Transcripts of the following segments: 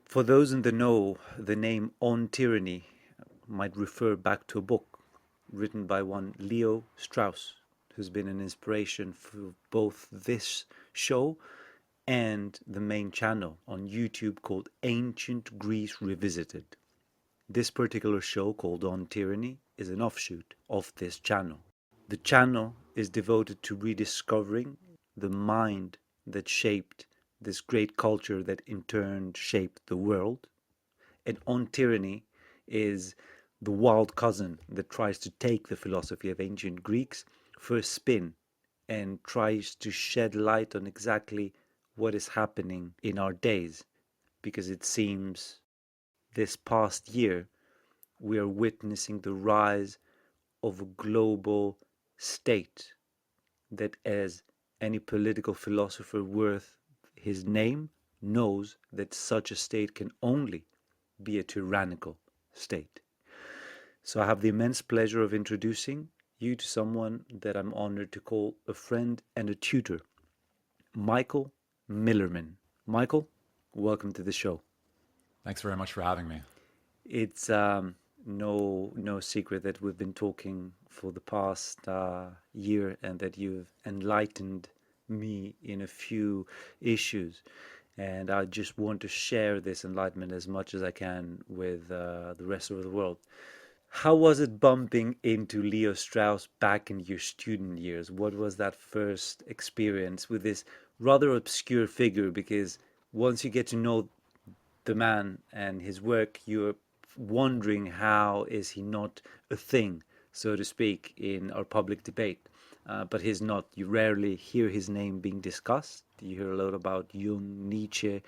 For those in the know, the name On Tyranny might refer back to a book written by one Leo Strauss, who's been an inspiration for both this show and the main channel on YouTube called Ancient Greece Revisited. This particular show, called On Tyranny, is an offshoot of this channel. The channel is devoted to rediscovering the mind that shaped this great culture that in turn shaped the world. And On Tyranny is the wild cousin that tries to take the philosophy of ancient Greeks for a spin and tries to shed light on exactly what is happening in our days. Because it seems this past year we are witnessing the rise of a global state that, as any political philosopher worth his name knows, that such a state can only be a tyrannical state. So I have the immense pleasure of introducing you to someone that I'm honored to call a friend and a tutor, Michael Millerman. Michael, welcome to the show. Thanks very much for having me. It's no secret that we've been talking for the past year and that you've enlightened me in a few issues. And I just want to share this enlightenment as much as I can with the rest of the world. How was it bumping into Leo Strauss back in your student years? What was that first experience with this rather obscure figure? Because once you get to know the man and his work, you're wondering how is he not a thing, so to speak, in our public debate. But he's not. You rarely hear his name being discussed. You hear a lot about Jung, Nietzsche.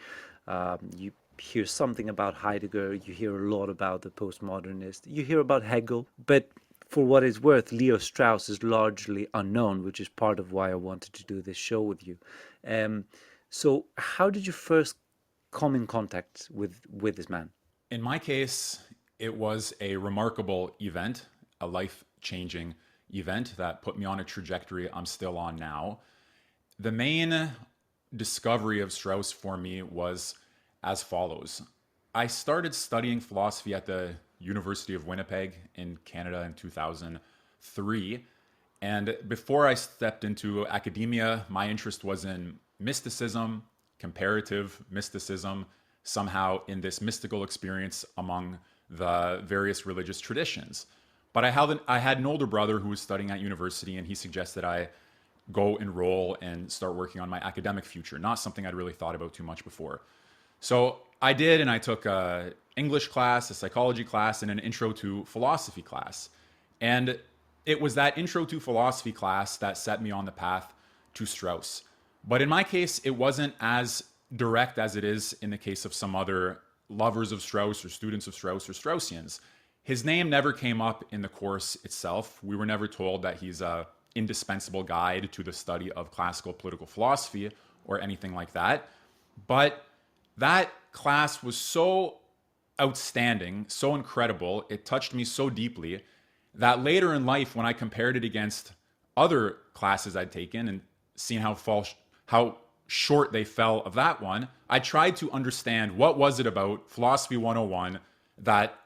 You hear something about Heidegger. You hear a lot about the postmodernist. You hear about Hegel. But for what it's worth, Leo Strauss is largely unknown, which is part of why I wanted to do this show with you. So how did you first come in contact with this man? In my case, it was a remarkable event, a life-changing event that put me on a trajectory I'm still on now. The main discovery of Strauss for me was as follows. I started studying philosophy at the University of Winnipeg in Canada in 2003. And before I stepped into academia, my interest was in mysticism, comparative mysticism, somehow in this mystical experience among the various religious traditions. But I had an older brother who was studying at university, and he suggested I go enroll and start working on my academic future, not something I'd really thought about too much before. So I did, and I took a English class, a psychology class, and an intro to philosophy class. And it was that intro to philosophy class that set me on the path to Strauss. But in my case, it wasn't as direct as it is in the case of some other lovers of Strauss or students of Strauss or Straussians. His name never came up in the course itself. We were never told that he's a indispensable guide to the study of classical political philosophy or anything like that. But that class was so outstanding, so incredible, it touched me so deeply that later in life, when I compared it against other classes I'd taken and seen how short they fell of that one, I tried to understand what was it about Philosophy 101 that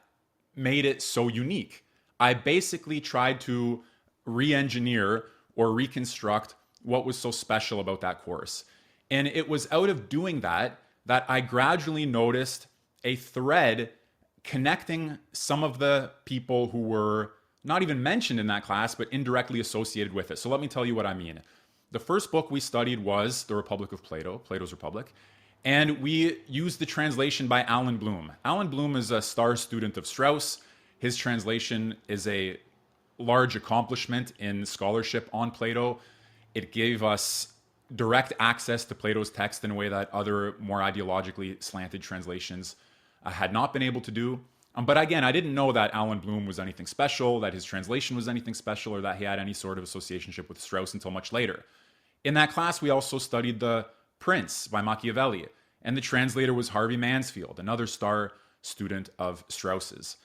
made it so unique. I basically tried to re-engineer or reconstruct what was so special about that course. And it was out of doing that I gradually noticed a thread connecting some of the people who were not even mentioned in that class, but indirectly associated with it. So let me tell you what I mean. The first book we studied was The Republic of Plato, Plato's Republic, and we used the translation by Alan Bloom. Alan Bloom is a star student of Strauss. His translation is a large accomplishment in scholarship on Plato. It gave us direct access to Plato's text in a way that other more ideologically slanted translations had not been able to do. But again, I didn't know that Alan Bloom was anything special, that his translation was anything special, or that he had any sort of associationship with Strauss until much later. In that class, we also studied The Prince by Machiavelli, and the translator was Harvey Mansfield, another star student of Strauss's.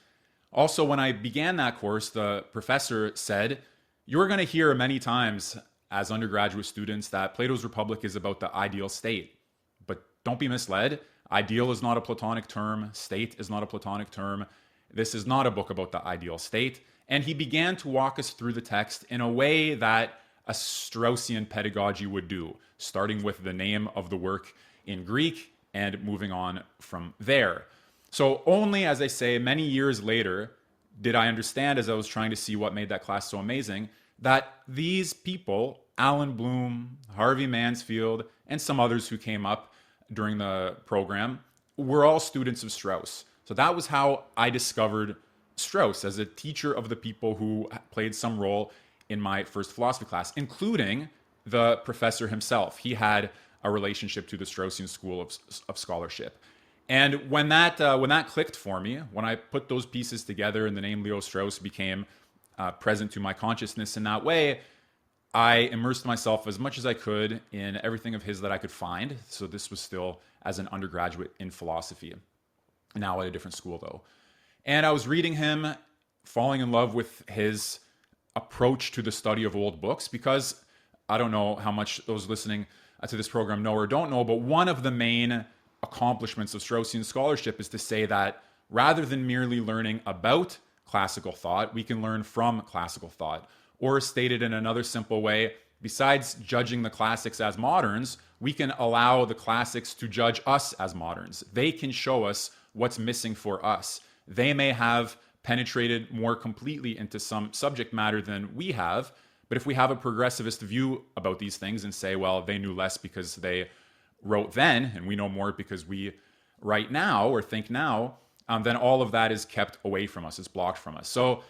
Also, when I began that course, the professor said, "You're going to hear many times as undergraduate students that Plato's Republic is about the ideal state. But don't be misled. Ideal is not a Platonic term. State is not a Platonic term. This is not a book about the ideal state. And he began to walk us through the text in a way that a Straussian pedagogy would do, starting with the name of the work in Greek and moving on from there. So only, as I say, many years later did I understand, as I was trying to see what made that class so amazing, that these people, Alan Bloom, Harvey Mansfield, and some others who came up during the program, were all students of Strauss. So that was how I discovered Strauss as a teacher of the people who played some role in my first philosophy class, including the professor himself. He had a relationship to the Straussian school of scholarship. And when that clicked for me, when I put those pieces together and the name Leo Strauss became present to my consciousness in that way, I immersed myself as much as I could in everything of his that I could find. So this was still as an undergraduate in philosophy, now at a different school though. And I was reading him, falling in love with his approach to the study of old books, because I don't know how much those listening to this program know or don't know, but one of the main accomplishments of Straussian scholarship is to say that rather than merely learning about classical thought, we can learn from classical thought. Or stated in another simple way, besides judging the classics as moderns, we can allow the classics to judge us as moderns. They can show us what's missing for us. They may have penetrated more completely into some subject matter than we have, but if we have a progressivist view about these things and say, well, they knew less because they wrote then, and we know more because we write now or think now, then all of that is kept away from us, is blocked from us. So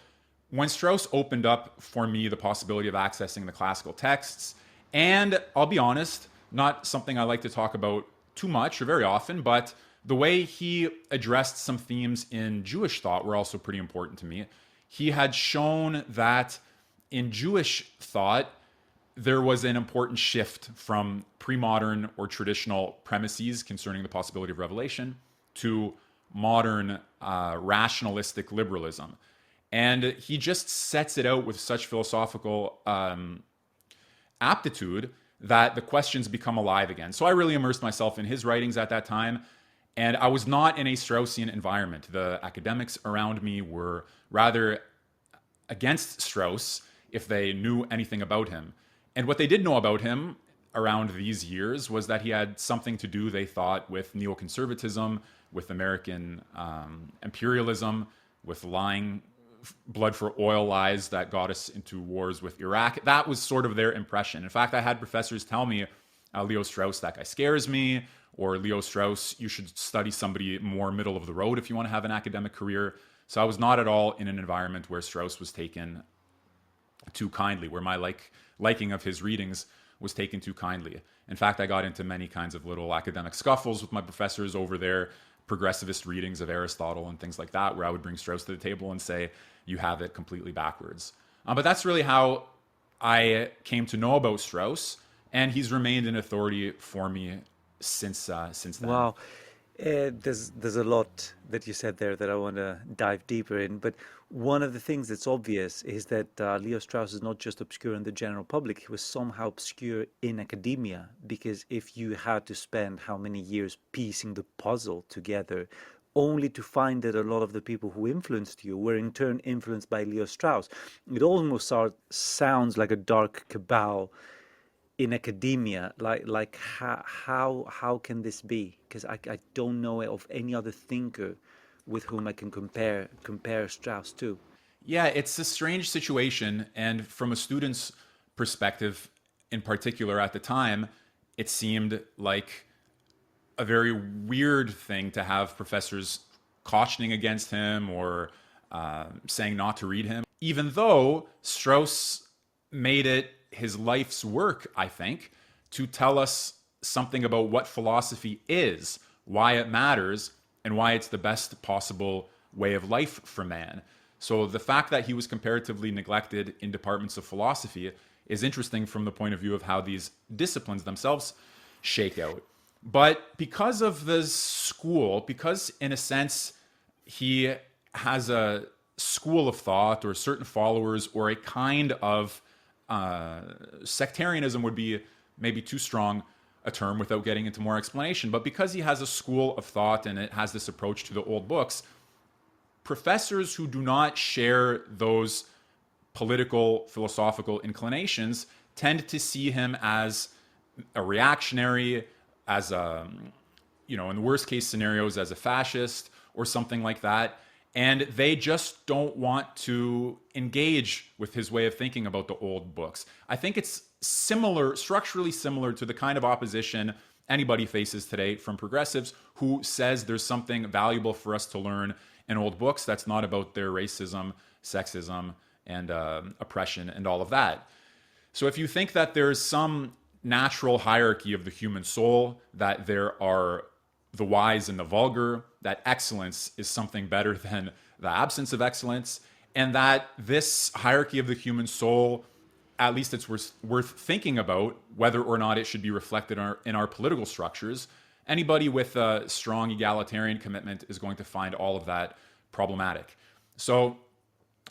when Strauss opened up for me the possibility of accessing the classical texts, and I'll be honest, not something I like to talk about too much or very often, but the way he addressed some themes in Jewish thought were also pretty important to me. He had shown that in Jewish thought, there was an important shift from pre-modern or traditional premises concerning the possibility of revelation to modern rationalistic liberalism. And he just sets it out with such philosophical aptitude that the questions become alive again. So I really immersed myself in his writings at that time. And I was not in a Straussian environment. The academics around me were rather against Strauss if they knew anything about him. And what they did know about him around these years was that he had something to do, they thought, with neoconservatism, with American imperialism, with lying blood for oil lies that got us into wars with Iraq. That was sort of their impression. In fact, I had professors tell me, Leo Strauss, that guy scares me, or Leo Strauss, you should study somebody more middle of the road if you want to have an academic career. So I was not at all in an environment where Strauss was taken too kindly, where my liking of his readings was taken too kindly. In fact, I got into many kinds of little academic scuffles with my professors over their progressivist readings of Aristotle and things like that, where I would bring Strauss to the table and say, you have it completely backwards. But that's really how I came to know about Strauss, and he's remained an authority for me since then. Wow. There's a lot that you said there that I want to dive deeper in, but one of the things that's obvious is that Leo Strauss is not just obscure in the general public, he was somehow obscure in academia, because if you had to spend how many years piecing the puzzle together, only to find that a lot of the people who influenced you were in turn influenced by Leo Strauss, it almost sounds like a dark cabal in academia. Like how can this be? Because I don't know of any other thinker with whom I can compare Strauss to. Yeah, it's a strange situation. And from a student's perspective, in particular at the time, it seemed like a very weird thing to have professors cautioning against him or saying not to read him, even though Strauss made it his life's work, I think, to tell us something about what philosophy is, why it matters, and why it's the best possible way of life for man. So the fact that he was comparatively neglected in departments of philosophy is interesting from the point of view of how these disciplines themselves shake out. But because of the school, because in a sense he has a school of thought or certain followers or a kind of sectarianism would be maybe too strong, a term without getting into more explanation. But because he has a school of thought and it has this approach to the old books, professors who do not share those political, philosophical inclinations tend to see him as a reactionary, as a, in the worst case scenarios, as a fascist or something like that. And they just don't want to engage with his way of thinking about the old books. I think it's similar, structurally similar to the kind of opposition anybody faces today from progressives who says there's something valuable for us to learn in old books that's not about their racism, sexism, and oppression and all of that. So if you think that there's some natural hierarchy of the human soul, that there are the wise and the vulgar, that excellence is something better than the absence of excellence, and that this hierarchy of the human soul, at least it's worth thinking about whether or not it should be reflected in our political structures. Anybody with a strong egalitarian commitment is going to find all of that problematic. So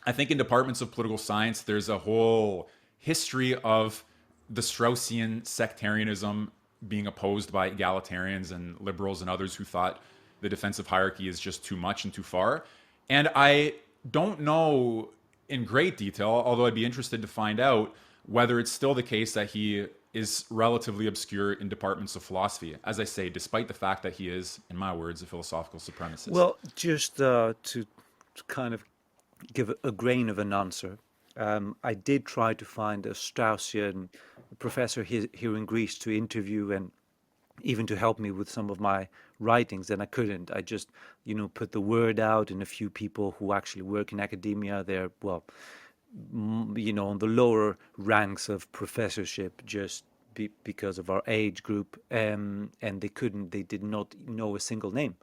I think in departments of political science, there's a whole history of the Straussian sectarianism being opposed by egalitarians and liberals and others who thought the defensive hierarchy is just too much and too far. And I don't know in great detail, although I'd be interested to find out whether it's still the case that he is relatively obscure in departments of philosophy, as I say, despite the fact that he is, in my words, a philosophical supremacist. Well, just to kind of give a grain of an answer, I did try to find a Straussian professor here in Greece to interview and even to help me with some of my writings, and I couldn't. I just, put the word out, and a few people who actually work in academia, they're, well, on the lower ranks of professorship just because of our age group, and they did not know a single name,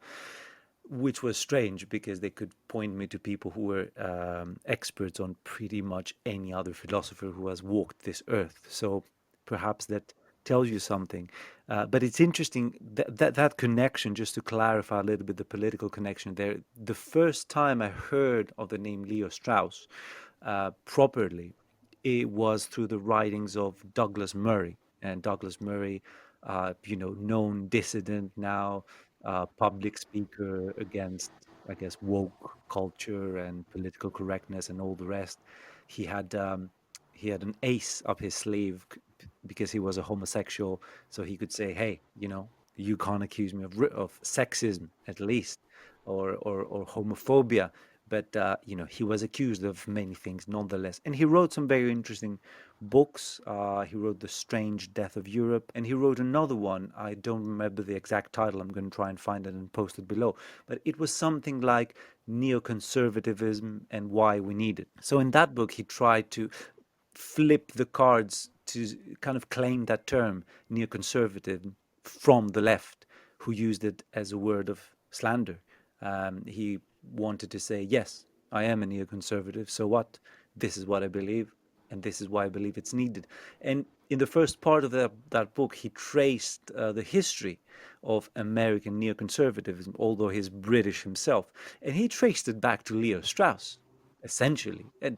which was strange because they could point me to people who were experts on pretty much any other philosopher who has walked this earth. So perhaps that tells you something. But it's interesting that connection, just to clarify a little bit the political connection there. The first time I heard of the name Leo Strauss properly, it was through the writings of Douglas Murray. And Douglas Murray, known dissident now, public speaker against, I guess, woke culture and political correctness and all the rest. He had an ace up his sleeve because he was a homosexual, so he could say, "Hey, you can't accuse me of sexism, at least, or homophobia." But he was accused of many things nonetheless, and he wrote some very interesting books. He wrote The Strange Death of Europe, and he wrote another one. I don't remember the exact title. I'm going to try and find it and post it below. But it was something like Neoconservatism and Why We Need It. So in that book, he tried to flip the cards to kind of claim that term, neoconservative, from the left, who used it as a word of slander. He wanted to say, yes, I am a neoconservative, so what? This is what I believe, and this is why I believe it's needed. And in the first part of that book, he traced the history of American neoconservatism, although he's British himself. And he traced it back to Leo Strauss, essentially. And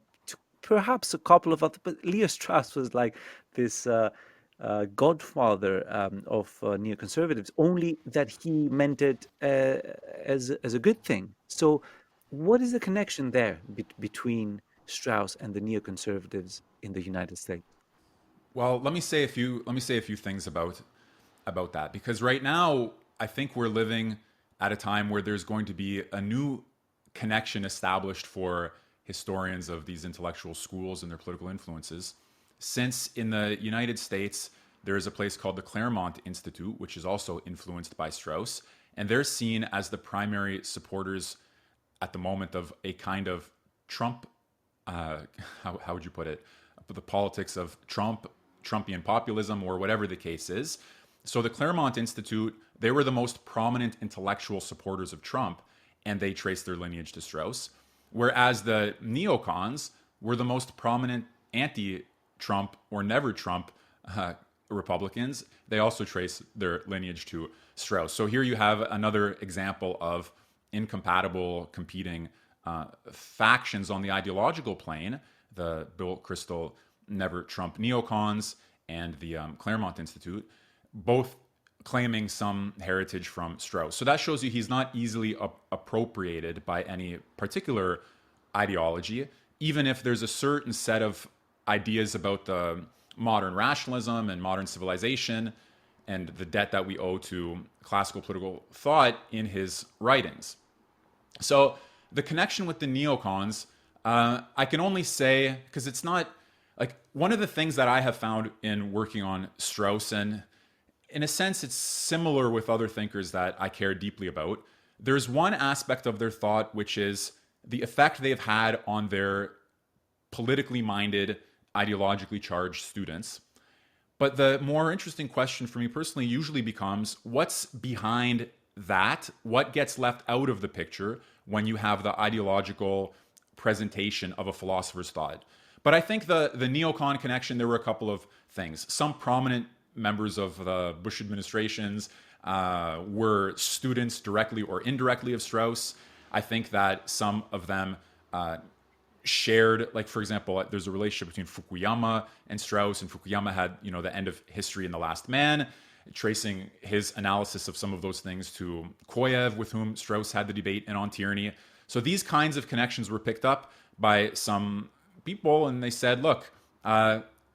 perhaps a couple of other, but Leo Strauss was like this godfather of neoconservatives, only that he meant it as a good thing. So what is the connection there between Strauss and the neoconservatives in the United States? Well, let me say a few things about that, because right now I think we're living at a time where there's going to be a new connection established for historians of these intellectual schools and their political influences. Since in the United States, there is a place called the Claremont Institute, which is also influenced by Strauss, and they're seen as the primary supporters at the moment of a kind of Trump, how would you put it? The politics of Trumpian populism, or whatever the case is. So the Claremont Institute, they were the most prominent intellectual supporters of Trump, and they traced their lineage to Strauss. Whereas the neocons were the most prominent anti-Trump or never Trump Republicans. They also trace their lineage to Strauss. So here you have another example of incompatible, competing factions on the ideological plane: the Bill Kristol never Trump neocons and the Claremont Institute. both claiming some heritage from Strauss. So that shows you he's not easily appropriated by any particular ideology, even if there's a certain set of ideas about the modern rationalism and modern civilization and the debt that we owe to classical political thought in his writings. So the connection with the neocons, I can only say, because it's not like one of the things that I have found in working on Strauss, and in a sense, it's similar with other thinkers that I care deeply about. There's one aspect of their thought, which is the effect they've had on their politically minded, ideologically charged students. But the more interesting question for me personally usually becomes what's behind that? What gets left out of the picture when you have the ideological presentation of a philosopher's thought? But I think the neocon connection, there were a couple of things. Some prominent members of the Bush administrations were students directly or indirectly of Strauss. I think that some of them shared, like for example, there's a relationship between Fukuyama and Strauss, and Fukuyama had, the end of history in The Last Man, tracing his analysis of some of those things to Koyev, with whom Strauss had the debate, and On Tyranny. So these kinds of connections were picked up by some people, and they said, look,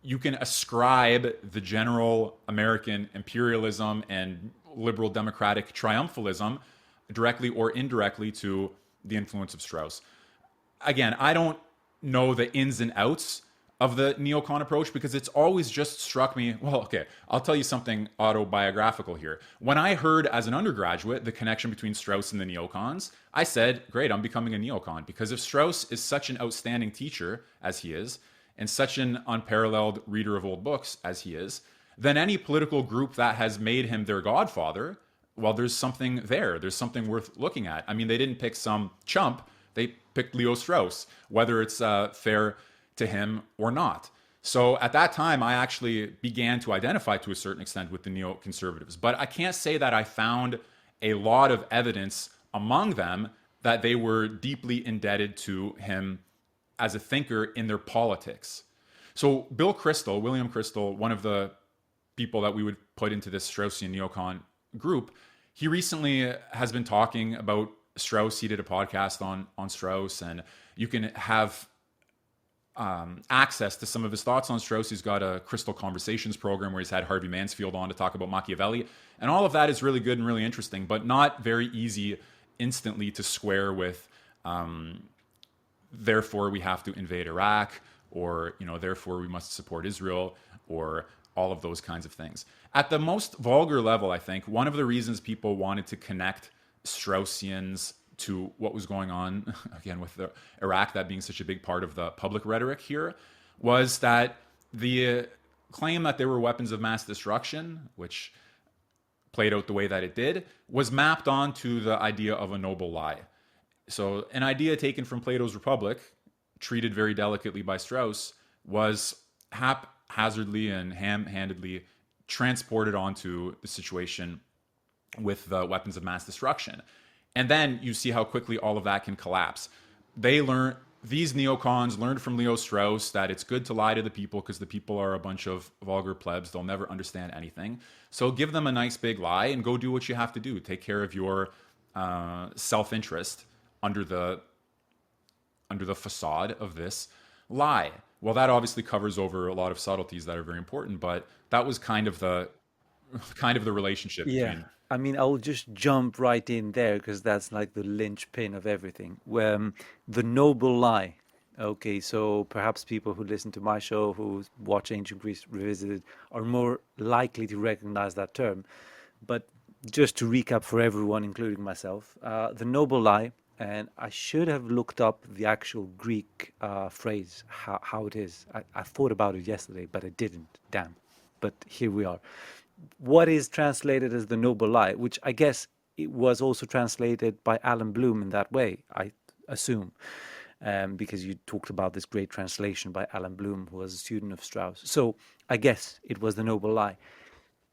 you can ascribe the general American imperialism and liberal democratic triumphalism directly or indirectly to the influence of Strauss. Again, I don't know the ins and outs of the neocon approach because it's always just struck me, well, okay, I'll tell you something autobiographical here. When I heard as an undergraduate the connection between Strauss and the neocons, I said, great, I'm becoming a neocon, because if Strauss is such an outstanding teacher as he is, and such an unparalleled reader of old books as he is, then any political group that has made him their godfather, well, there's something there. There's something worth looking at. I mean, they didn't pick some chump. They picked Leo Strauss, whether it's fair to him or not. So at that time, I actually began to identify to a certain extent with the neoconservatives. But I can't say that I found a lot of evidence among them that they were deeply indebted to him as a thinker in their politics. So William Crystal, one of the people that we would put into this Straussian neocon group, he recently has been talking about Strauss. He did a podcast on Strauss, and you can have access to some of his thoughts on Strauss. He's got a Crystal Conversations program where he's had Harvey Mansfield on to talk about Machiavelli, and all of that is really good and really interesting, but not very easy instantly to square with therefore we have to invade Iraq, or therefore we must support Israel, or all of those kinds of things. At the most vulgar level, I think one of the reasons people wanted to connect Straussians to what was going on, again, with Iraq, that being such a big part of the public rhetoric here, was that the claim that there were weapons of mass destruction, which played out the way that it did, was mapped onto the idea of a noble lie. So an idea taken from Plato's Republic, treated very delicately by Strauss, was haphazardly and ham-handedly transported onto the situation with the weapons of mass destruction. And then you see how quickly all of that can collapse. These neocons learned from Leo Strauss that it's good to lie to the people because the people are a bunch of vulgar plebs. They'll never understand anything. So give them a nice big lie and go do what you have to do. Take care of your self-interest under the facade of this lie. Well, that obviously covers over a lot of subtleties that are very important, but that was kind of the relationship Yeah. between. I mean, I'll just jump right in there because that's like the linchpin of everything. The noble lie. Okay, so perhaps people who listen to my show, who watch Ancient Greece Revisited, are more likely to recognize that term. But just to recap for everyone, including myself, the noble lie, and I should have looked up the actual Greek phrase, how it is. I thought about it yesterday, but I didn't. Damn. But here we are. What is translated as the noble lie, which I guess it was also translated by Alan Bloom in that way, I assume, because you talked about this great translation by Alan Bloom, who was a student of Strauss. So I guess it was the noble lie.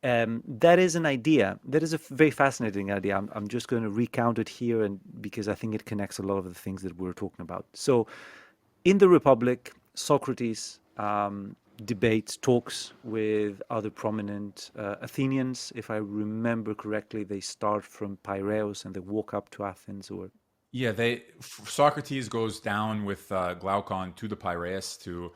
That is an idea. That is a very fascinating idea. I'm just going to recount it here, and because I think it connects a lot of the things that we're talking about. So, in the Republic, Socrates debates, talks with other prominent Athenians. If I remember correctly, they start from Piraeus and they walk up to Athens. Or Yeah, Socrates goes down with Glaucon to the Piraeus to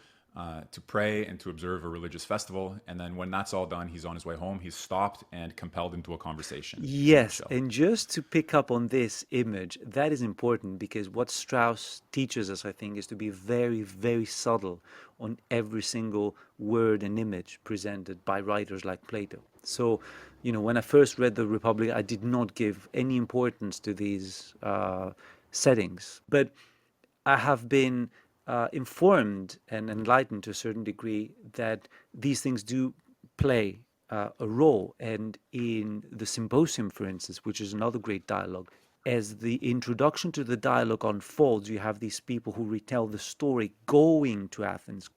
pray and to observe a religious festival, and then when that's all done, he's on his way home. He's stopped and compelled into a conversation. In a yes, nutshell. and just to pick up on this image, that is important because what Strauss teaches us, I think, is to be very, very subtle on every single word and image presented by writers like Plato. So, when I first read The Republic, I did not give any importance to these settings. But I have been informed and enlightened to a certain degree that these things do play a role. And in the symposium, for instance, which is another great dialogue, as the introduction to the dialogue unfolds, you have these people who retell the story going to Athens,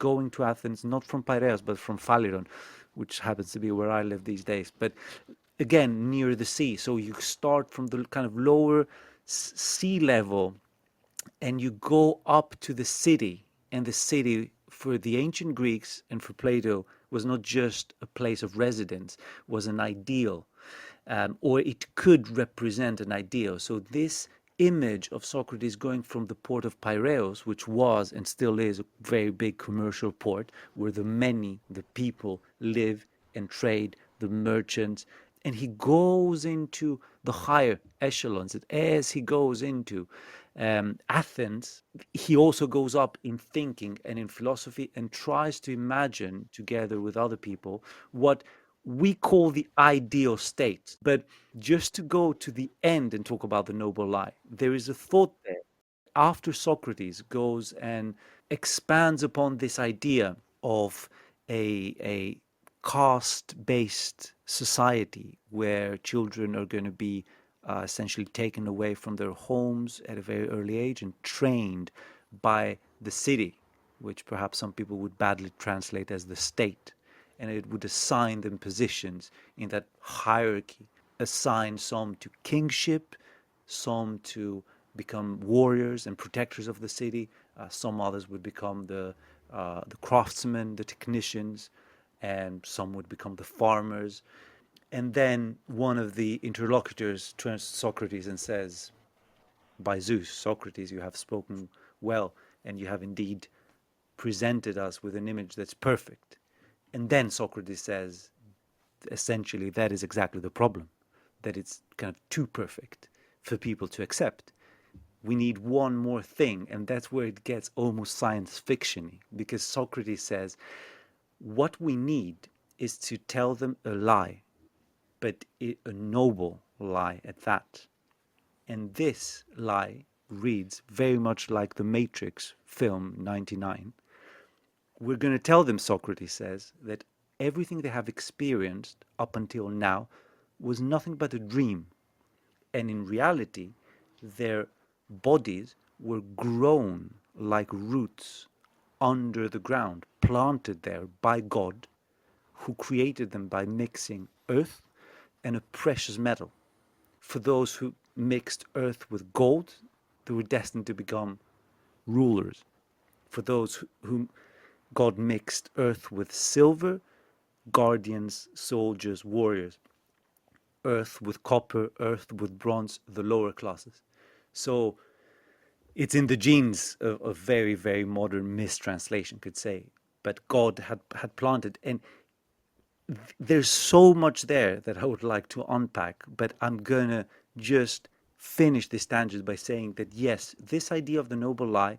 not from Piraeus, but from Phaleron, which happens to be where I live these days. But again, near the sea. So you start from the kind of lower sea level and you go up to the city, and the city for the ancient Greeks and for Plato was not just a place of residence, was an ideal, or it could represent an ideal. So this image of Socrates going from the port of Piraeus, which was and still is a very big commercial port where the people live and trade, the merchants, and he goes into the higher echelons. And as he goes into Athens, he also goes up in thinking and in philosophy and tries to imagine, together with other people, what we call the ideal state. But just to go to the end and talk about the noble lie, there is a thought there. After Socrates goes and expands upon this idea of a caste-based society where children are going to be essentially taken away from their homes at a very early age and trained by the city, which perhaps some people would badly translate as the state, and it would assign them positions in that hierarchy, assign some to kingship, some to become warriors and protectors of the city. Some others would become the craftsmen, the technicians, and some would become the farmers. And then one of the interlocutors turns to Socrates and says, "By Zeus, Socrates, you have spoken well, and you have indeed presented us with an image that's perfect." And then Socrates says, essentially, that is exactly the problem, that it's kind of too perfect for people to accept. We need one more thing, and that's where it gets almost science fiction-y, because Socrates says, what we need is to tell them a lie, but a noble lie at that. And this lie reads very much like the Matrix film 99. We're going to tell them, Socrates says, that everything they have experienced up until now was nothing but a dream. And in reality, their bodies were grown like roots under the ground, planted there by God, who created them by mixing earth and a precious metal. For those who mixed earth with gold, they were destined to become rulers. For those whom God mixed earth with silver, guardians, soldiers, warriors. Earth with copper, earth with bronze, the lower classes. So it's in the genes of a very, very modern mistranslation, could say. But God had planted, and there's so much there that I would like to unpack, but I'm gonna just finish this tangent by saying that yes, this idea of the noble lie,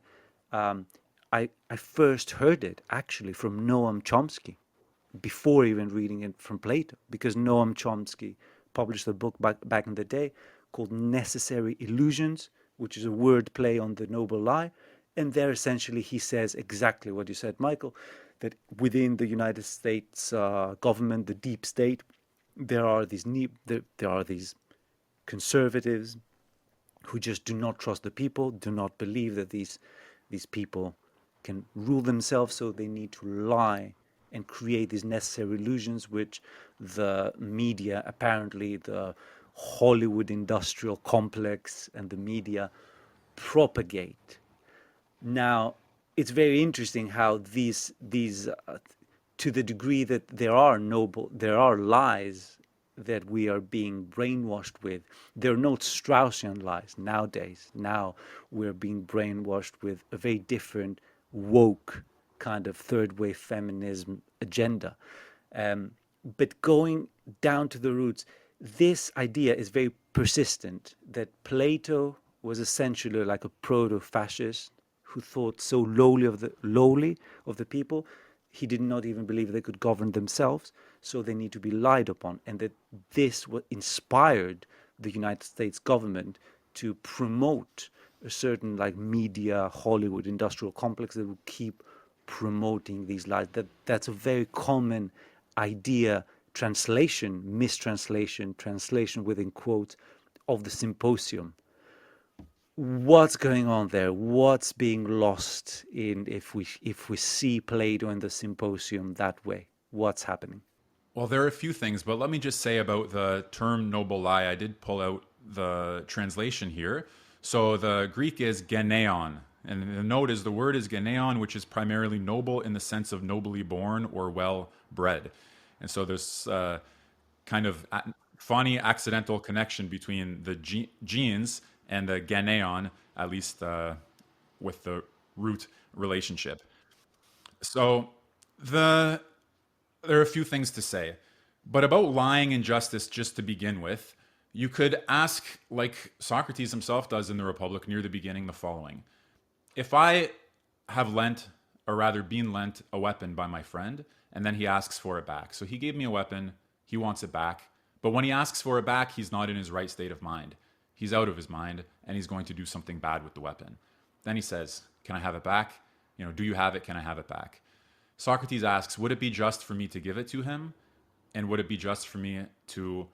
um, I first heard it actually from Noam Chomsky before even reading it from Plato, because Noam Chomsky published a book back in the day called Necessary Illusions, which is a word play on the noble lie. And there essentially he says exactly what you said, Michael, that within the United States government, the deep state, there are these conservatives who just do not trust the people, do not believe that these people can rule themselves, so they need to lie and create these necessary illusions, which the media, apparently the Hollywood industrial complex and the media propagate. Now, it's very interesting how these to the degree that there are lies that we are being brainwashed with. There are no Straussian lies nowadays. Now we're being brainwashed with a very different woke kind of third wave feminism agenda. But going down to the roots, this idea is very persistent that Plato was essentially like a proto-fascist who thought so lowly of the people. He did not even believe they could govern themselves, so they need to be lied upon, and that this what inspired the United States government to promote a certain like media, Hollywood, industrial complex that would keep promoting these lies. That's a very common idea, translation, mistranslation, translation within quotes, of the symposium. What's going on there? What's being lost in if we see Plato in the symposium that way? What's happening? Well, there are a few things, but let me just say about the term noble lie. I did pull out the translation here. So the Greek is geneon, and the note is the word is geneon, which is primarily noble in the sense of nobly born or well bred. And so there's kind of funny accidental connection between the genes and the geneon, at least with the root relationship. So the there are a few things to say. But about lying and justice, just to begin with, you could ask, like Socrates himself does in the Republic near the beginning, the following. If I have lent, or rather been lent, a weapon by my friend, and then he asks for it back. So he gave me a weapon, he wants it back. But when he asks for it back, he's not in his right state of mind. He's out of his mind, and he's going to do something bad with the weapon. Then he says, can I have it back? Do you have it? Can I have it back? Socrates asks, would it be just for me to give it to him? And would it be just for me to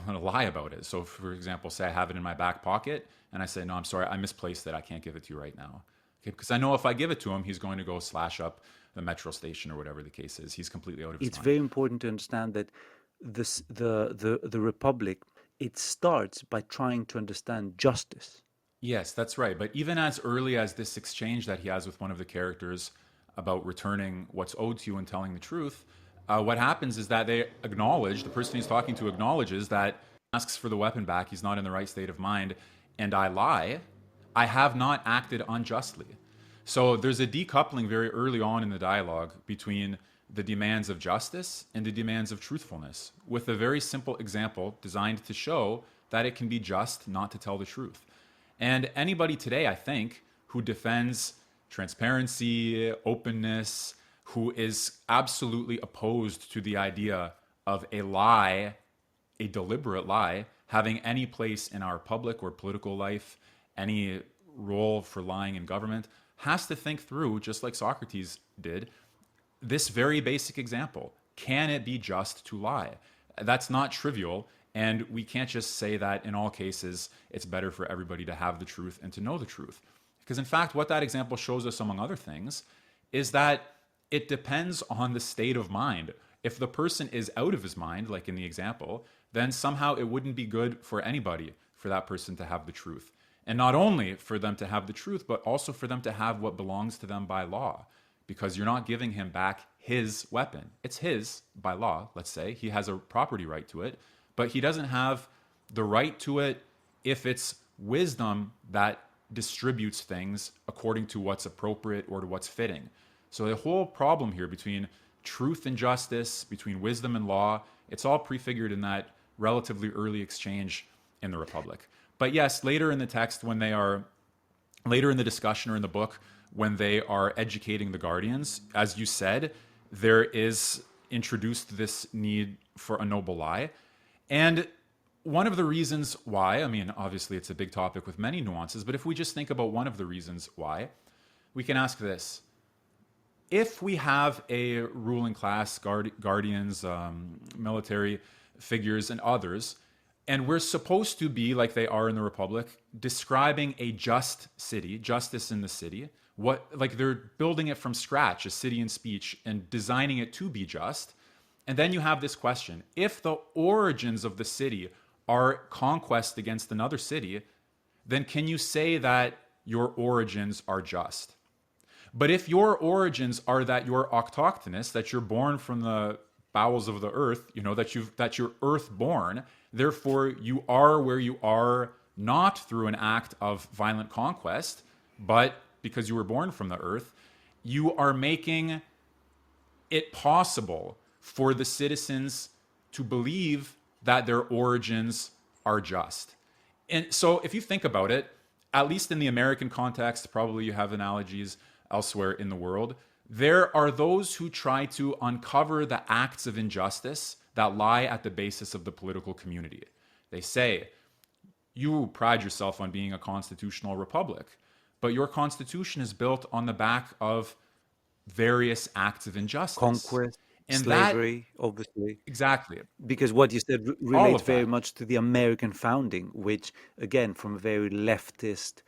lie about it? So, for example, say I have it in my back pocket, and I say, no, I'm sorry, I misplaced it. I can't give it to you right now. Okay, because I know if I give it to him, he's going to go slash up the metro station or whatever the case is. He's completely out of his It's mind. very important to understand that the Republic, it starts by trying to understand justice. Yes, that's right. But even as early as this exchange that he has with one of the characters about returning what's owed to you and telling the truth, what happens is that they acknowledge, the person he's talking to acknowledges that asks for the weapon back, he's not in the right state of mind, and I lie, I have not acted unjustly. So there's a decoupling very early on in the dialogue between the demands of justice and the demands of truthfulness, with a very simple example designed to show that it can be just not to tell the truth. And anybody today, I think, who defends transparency, openness, who is absolutely opposed to the idea of a lie, a deliberate lie, having any place in our public or political life, any role for lying in government, has to think through, just like Socrates did, this very basic example. Can it be just to lie? That's not trivial, and we can't just say that in all cases it's better for everybody to have the truth and to know the truth. Because in fact, what that example shows us, among other things, is that it depends on the state of mind. If the person is out of his mind, like in the example, then somehow it wouldn't be good for anybody for that person to have the truth. And not only for them to have the truth, but also for them to have what belongs to them by law. Because you're not giving him back his weapon. It's his by law, let's say. He has a property right to it, but he doesn't have the right to it if it's wisdom that distributes things according to what's appropriate or to what's fitting. So the whole problem here between truth and justice, between wisdom and law, it's all prefigured in that relatively early exchange in the Republic. But yes, later in the text, later in the discussion or in the book, when they are educating the guardians, as you said, there is introduced this need for a noble lie. And one of the reasons why, I mean, obviously it's a big topic with many nuances, but if we just think about one of the reasons why, we can ask this. If we have a ruling class, guardians, military figures, and others, and we're supposed to be, like they are in the Republic, describing a just city, justice in the city, like they're building it from scratch, a city in speech, and designing it to be just. And then you have this question. If the origins of the city are conquest against another city, then can you say that your origins are just? But if your origins are that you're autochthonous, that you're born from the bowels of the earth, that you're earth born, therefore you are where you are not through an act of violent conquest, but because you were born from the earth, you are making it possible for the citizens to believe that their origins are just. And so if you think about it, at least in the American context, probably you have analogies elsewhere in the world, there are those who try to uncover the acts of injustice that lie at the basis of the political community. They say, you pride yourself on being a constitutional republic, but your constitution is built on the back of various acts of injustice. Conquest, And that, slavery, obviously, exactly, because what you said all relates of very that. much to the American founding, which, again, from a very leftist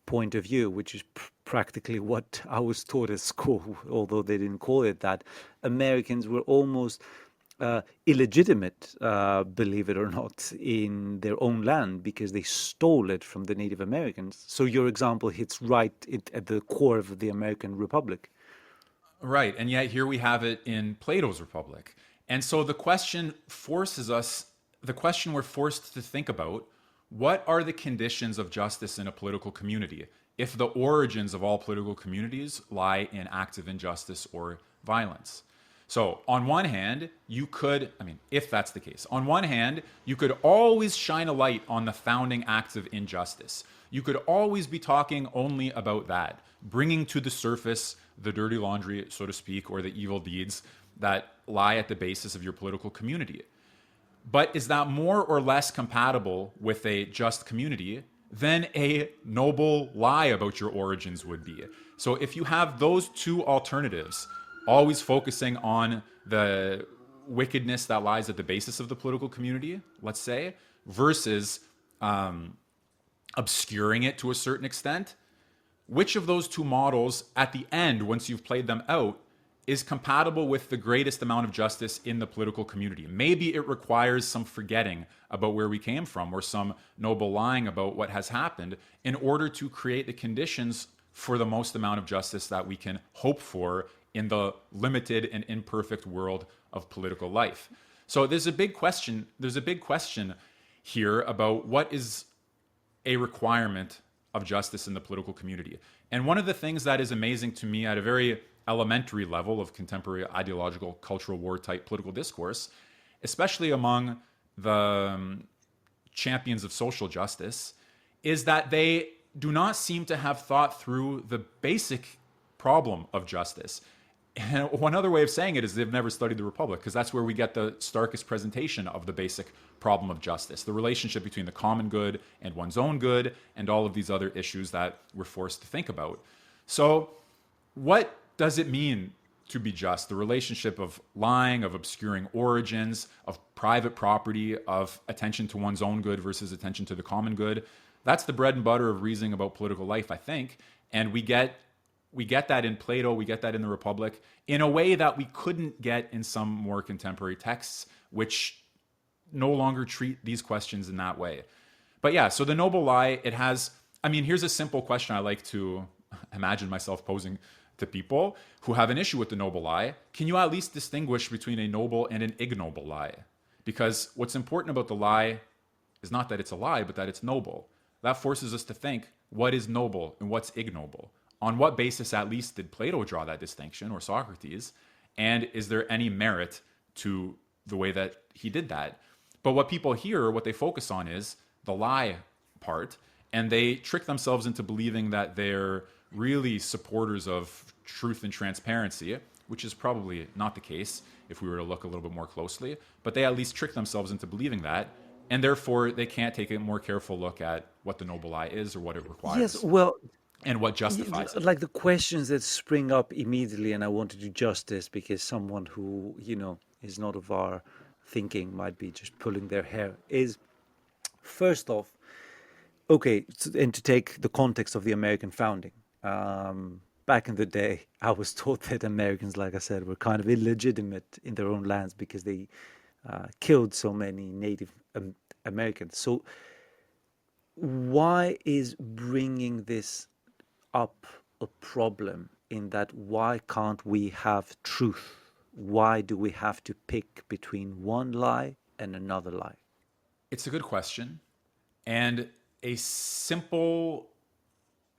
point of view, which is practically what I was taught at school, although they didn't call it that, Americans were almost illegitimate, believe it or not, in their own land because they stole it from the Native Americans. So your example hits right at the core of the American Republic. Right. And yet here we have it in Plato's Republic. And so the question we're forced to think about, what are the conditions of justice in a political community if the origins of all political communities lie in acts of injustice or violence? So, on one hand, if that's the case, on one hand, you could always shine a light on the founding acts of injustice. You could always be talking only about that, bringing to the surface the dirty laundry, so to speak, or the evil deeds that lie at the basis of your political community. But is that more or less compatible with a just community than a noble lie about your origins would be? So if you have those two alternatives, always focusing on the wickedness that lies at the basis of the political community, let's say, versus obscuring it to a certain extent, which of those two models at the end, once you've played them out, is compatible with the greatest amount of justice in the political community? Maybe it requires some forgetting about where we came from or some noble lying about what has happened in order to create the conditions for the most amount of justice that we can hope for in the limited and imperfect world of political life. So there's a big question here about what is a requirement of justice in the political community. And one of the things that is amazing to me at a very elementary level of contemporary ideological, cultural war type political discourse, especially among the champions of social justice, is that they do not seem to have thought through the basic problem of justice. And one other way of saying it is they've never studied the Republic, because that's where we get the starkest presentation of the basic problem of justice, the relationship between the common good and one's own good, and all of these other issues that we're forced to think about. So, what does it mean to be just? The relationship of lying, of obscuring origins, of private property, of attention to one's own good versus attention to the common good. That's the bread and butter of reasoning about political life, I think. And we get that in Plato, we get that in the Republic, in a way that we couldn't get in some more contemporary texts, which no longer treat these questions in that way. But yeah, so the noble lie, here's a simple question I like to imagine myself posing to people who have an issue with the noble lie. Can you at least distinguish between a noble and an ignoble lie? Because what's important about the lie is not that it's a lie, but that it's noble. That forces us to think, what is noble and what's ignoble? On what basis, at least, did Plato draw that distinction, or Socrates? And is there any merit to the way that he did that? But what people hear, what they focus on is the lie part, and they trick themselves into believing that they're really supporters of truth and transparency, which is probably not the case if we were to look a little bit more closely. But they at least trick themselves into believing that, and therefore they can't take a more careful look at what the noble lie is or what it Yes, requires well, and what justifies it. like the questions that spring up immediately, and I want to do justice because someone who, is not of our thinking might be just pulling their hair, is first off, okay, and to take the context of the American founding. Back in the day, I was taught that Americans, like I said, were kind of illegitimate in their own lands because they killed so many Native Americans. So why is bringing this up a problem in that why can't we have truth? Why do we have to pick between one lie and another lie? It's a good question. And a simple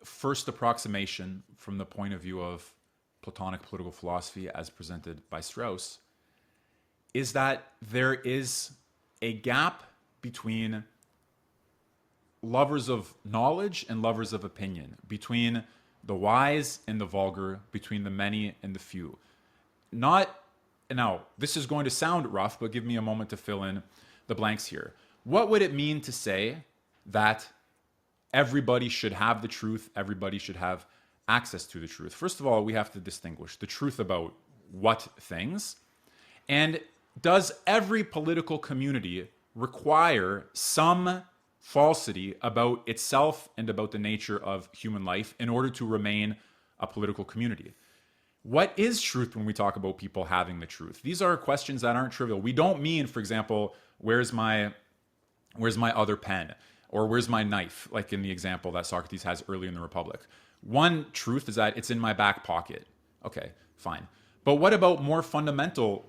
first approximation from the point of view of Platonic political philosophy as presented by Strauss is that there is a gap between lovers of knowledge and lovers of opinion, between the wise and the vulgar, between the many and the few. Not, now, this is going to sound rough, but give me a moment to fill in the blanks here. What would it mean to say that everybody should have the truth, everybody should have access to the truth? First of all, we have to distinguish the truth about what things, and does every political community require some falsity about itself and about the nature of human life in order to remain a political community? What is truth when we talk about people having the truth? These are questions that aren't trivial. We don't mean, for example, where's my other pen? Or where's my knife? Like in the example that Socrates has early in the Republic. One truth is that it's in my back pocket. Okay, fine. But what about more fundamental?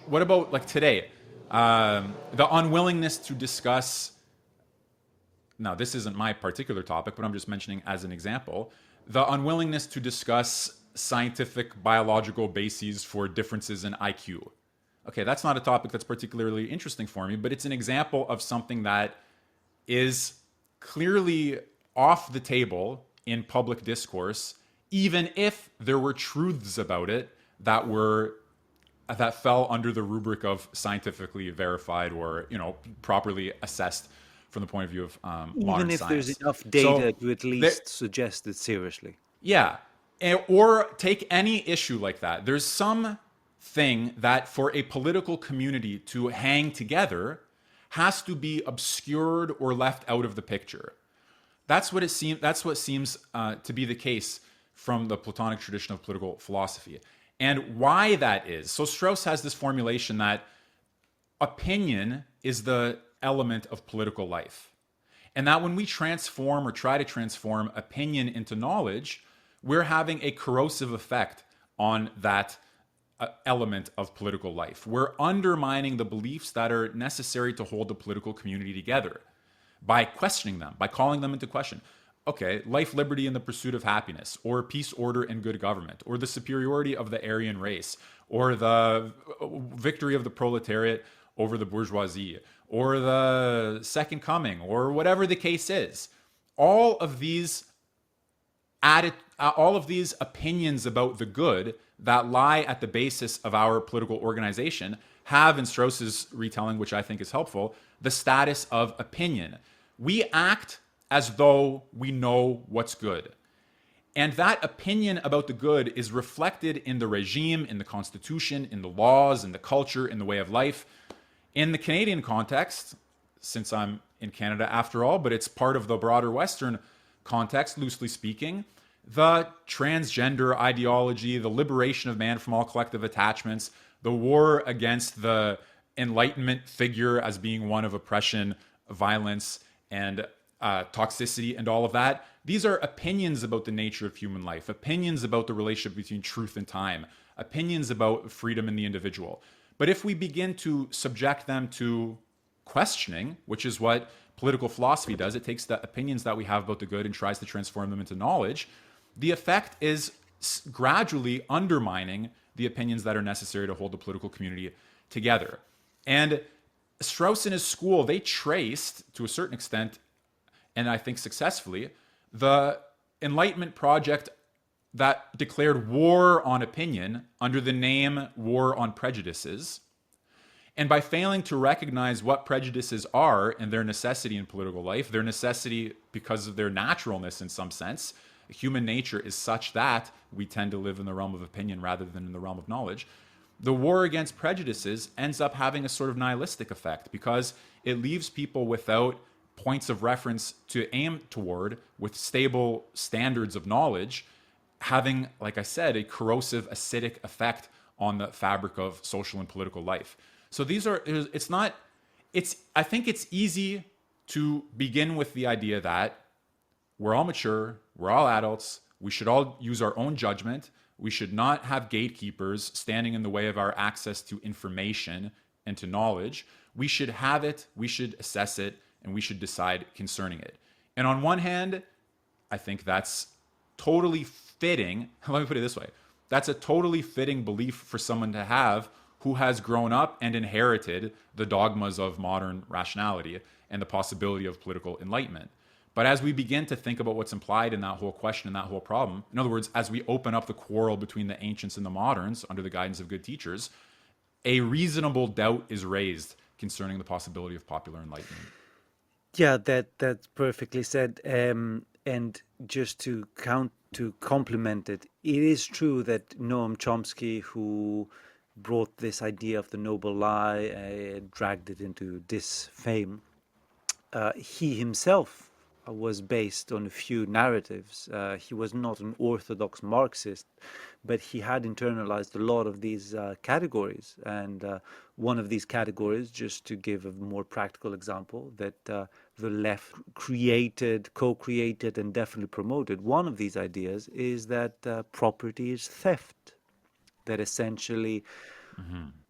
What about like today? The unwillingness to discuss. Now, this isn't my particular topic, but I'm just mentioning as an example. The unwillingness to discuss scientific biological bases for differences in IQ. Okay, that's not a topic that's particularly interesting for me, but it's an example of something that is clearly off the table in public discourse, even if there were truths about it that fell under the rubric of scientifically verified or properly assessed from the point of view of modern Even if there's science. enough So, data to at there, least suggest it seriously. yeah, or take any issue like that. There's some thing that for a political community to hang together has to be obscured or left out of the picture. That's what it seems. That's what seems to be the case from the Platonic tradition of political philosophy, and why that is. So Strauss has this formulation that opinion is the element of political life, and that when we transform or try to transform opinion into knowledge, we're having a corrosive effect on that element of political life. We're undermining the beliefs that are necessary to hold the political community together by questioning them, by calling them into question. Okay, life, liberty, and the pursuit of happiness, or peace, order, and good government, or the superiority of the Aryan race, or the victory of the proletariat over the bourgeoisie, or the second coming, or whatever the case is. All of these opinions about the good that lie at the basis of our political organization have, in Strauss's retelling, which I think is helpful, the status of opinion. We act as though we know what's good. And that opinion about the good is reflected in the regime, in the constitution, in the laws, in the culture, in the way of life. In the Canadian context, since I'm in Canada after all, but it's part of the broader Western context, loosely speaking, the transgender ideology, the liberation of man from all collective attachments, the war against the Enlightenment figure as being one of oppression, violence, and toxicity, and all of that. These are opinions about the nature of human life, opinions about the relationship between truth and time, opinions about freedom in the individual. But if we begin to subject them to questioning, which is what political philosophy does, it takes the opinions that we have about the good and tries to transform them into knowledge. The effect is gradually undermining the opinions that are necessary to hold the political community together. And Strauss and his school, they traced, to a certain extent, and I think successfully, the Enlightenment project that declared war on opinion under the name war on prejudices. And by failing to recognize what prejudices are and their necessity in political life, their necessity because of their naturalness in some sense, human nature is such that we tend to live in the realm of opinion rather than in the realm of knowledge. The war against prejudices ends up having a sort of nihilistic effect because it leaves people without points of reference to aim toward with stable standards of knowledge, having, like I said, a corrosive, acidic effect on the fabric of social and political life. So I think it's easy to begin with the idea that we're all mature, we're all adults, We should all use our own judgment. We should not have gatekeepers standing in the way of our access to information and to knowledge. We should have it, we should assess it, and we should decide concerning it. And on one hand, I think that's totally fitting. Let me put it this way. That's a totally fitting belief for someone to have who has grown up and inherited the dogmas of modern rationality and the possibility of political enlightenment. But as we begin to think about what's implied in that whole question and that whole problem, in other words, as we open up the quarrel between the ancients and the moderns under the guidance of good teachers, a reasonable doubt is raised concerning the possibility of popular enlightenment. Yeah, that's perfectly said. And just to complement it, it is true that Noam Chomsky, who brought this idea of the noble lie, dragged it into disfame, he himself was based on a few narratives. He was not an orthodox Marxist, but he had internalized a lot of these categories. And one of these categories, just to give a more practical example, that the left created, co-created, and definitely promoted, one of these ideas is that property is theft. That essentially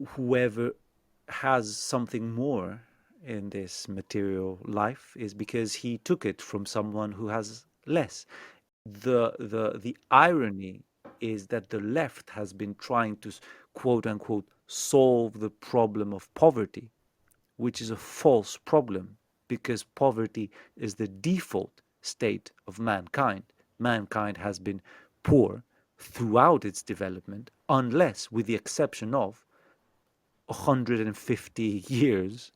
whoever has something more in this material life is because he took it from someone who has less. The irony is that the left has been trying to quote unquote solve the problem of poverty, which is a false problem because poverty is the default state of mankind. Mankind has been poor throughout its development, unless, with the exception of 150 years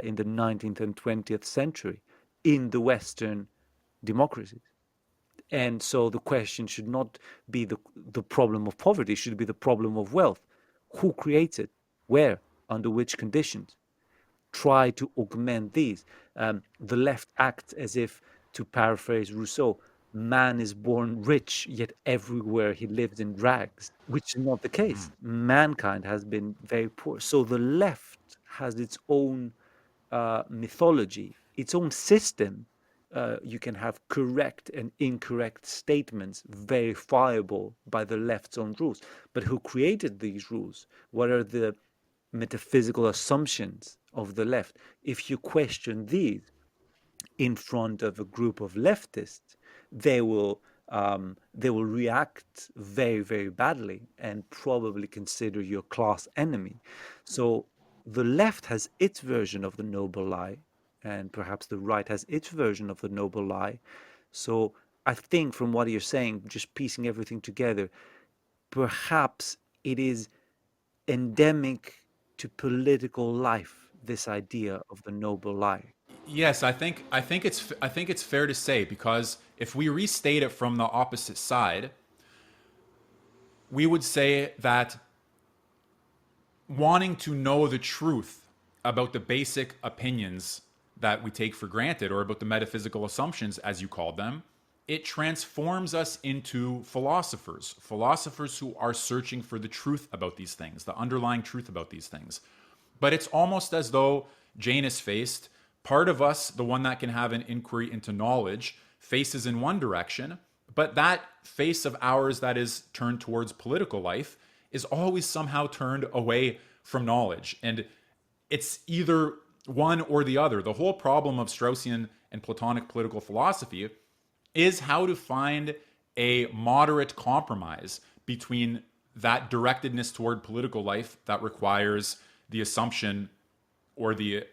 in the 19th and 20th century in the Western democracies. And so the question should not be the problem of poverty, it should be the problem of wealth. Who creates it? Where? Under which conditions? Try to augment these. The left acts as if, to paraphrase Rousseau, man is born rich, yet everywhere he lives in rags, which is not the case. Mankind has been very poor. So the left has its own mythology, its own system. You can have correct and incorrect statements verifiable by the left's own rules. But who created these rules? What are the metaphysical assumptions of the left? If you question these in front of a group of leftists, they will react very, very badly and probably consider you a class enemy. So the left has its version of the noble lie, and perhaps the right has its version of the noble lie. So I think from what you're saying, just piecing everything together, perhaps it is endemic to political life, this idea of the noble lie. Yes, I think it's fair to say, because if we restate it from the opposite side, we would say that wanting to know the truth about the basic opinions that we take for granted, or about the metaphysical assumptions, as you called them, it transforms us into philosophers, philosophers who are searching for the truth about these things, the underlying truth about these things. But it's almost as though Janus faced part of us, the one that can have an inquiry into knowledge, faces in one direction, but that face of ours that is turned towards political life is always somehow turned away from knowledge. And it's either one or the other. The whole problem of Straussian and Platonic political philosophy is how to find a moderate compromise between that directedness toward political life that requires the assumption, or the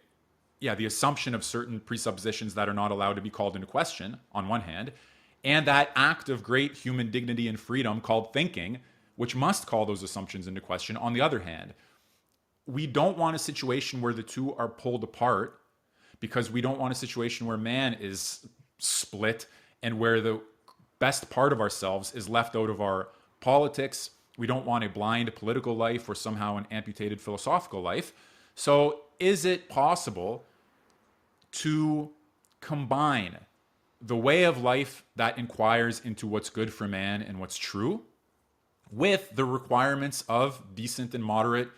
assumption of certain presuppositions that are not allowed to be called into question on one hand, and that act of great human dignity and freedom called thinking, which must call those assumptions into question on the other hand. We don't want a situation where the two are pulled apart, because we don't want a situation where man is split and where the best part of ourselves is left out of our politics. We don't want a blind political life or somehow an amputated philosophical life. So is it possible to combine the way of life that inquires into what's good for man and what's true with the requirements of decent and moderate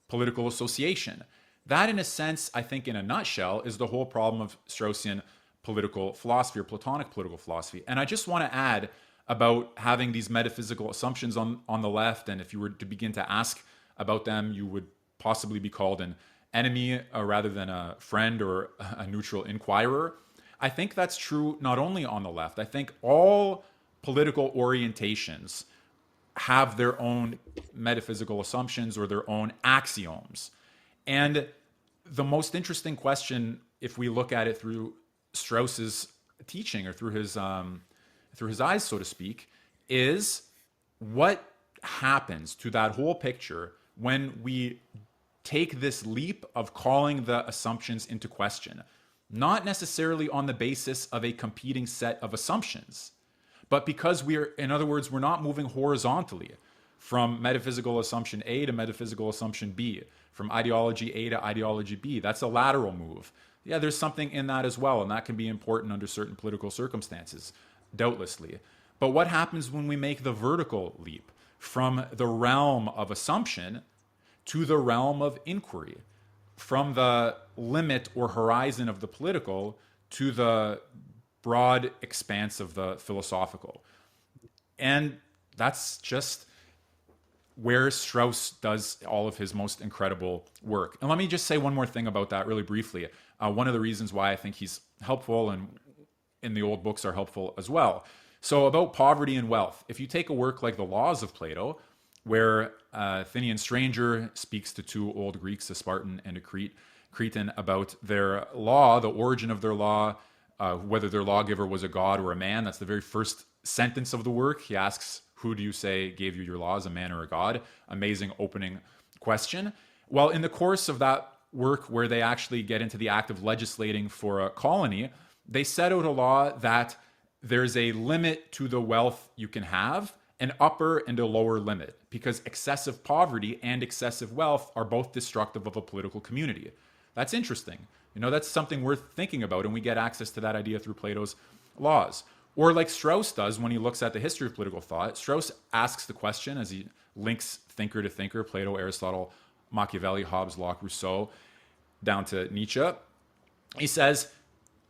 political association? That, in a sense, I think in a nutshell, is the whole problem of Straussian political philosophy, or Platonic political philosophy. And I just want to add about having these metaphysical assumptions on the left, and if you were to begin to ask about them, you would possibly be called an enemy rather than a friend or a neutral inquirer. I think that's true not only on the left. I think all political orientations have their own metaphysical assumptions or their own axioms. And the most interesting question, if we look at it through Strauss's teaching or through his eyes, so to speak, is what happens to that whole picture when we take this leap of calling the assumptions into question, not necessarily on the basis of a competing set of assumptions, but because in other words, we're not moving horizontally from metaphysical assumption A to metaphysical assumption B, from ideology A to ideology B. That's a lateral move. Yeah, there's something in that as well, and that can be important under certain political circumstances, doubtlessly. But what happens when we make the vertical leap from the realm of assumption to the realm of inquiry, from the limit or horizon of the political to the broad expanse of the philosophical? And that's just where Strauss does all of his most incredible work. And let me just say one more thing about that really briefly. One of the reasons why I think he's helpful and in the old books are helpful as well. So about poverty and wealth, if you take a work like The Laws of Plato, where a Athenian stranger speaks to two old Greeks, a Spartan and a Cretan, about their law, the origin of their law, whether their lawgiver was a god or a man. That's the very first sentence of the work. He asks, who do you say gave you your laws, a man or a god? Amazing opening question. Well, in the course of that work, where they actually get into the act of legislating for a colony, they set out a law that there's a limit to the wealth you can have, an upper and a lower limit, because excessive poverty and excessive wealth are both destructive of a political community. That's interesting. That's something worth thinking about, and we get access to that idea through Plato's laws. Or like Strauss does when he looks at the history of political thought, Strauss asks the question as he links thinker to thinker, Plato, Aristotle, Machiavelli, Hobbes, Locke, Rousseau, down to Nietzsche. He says,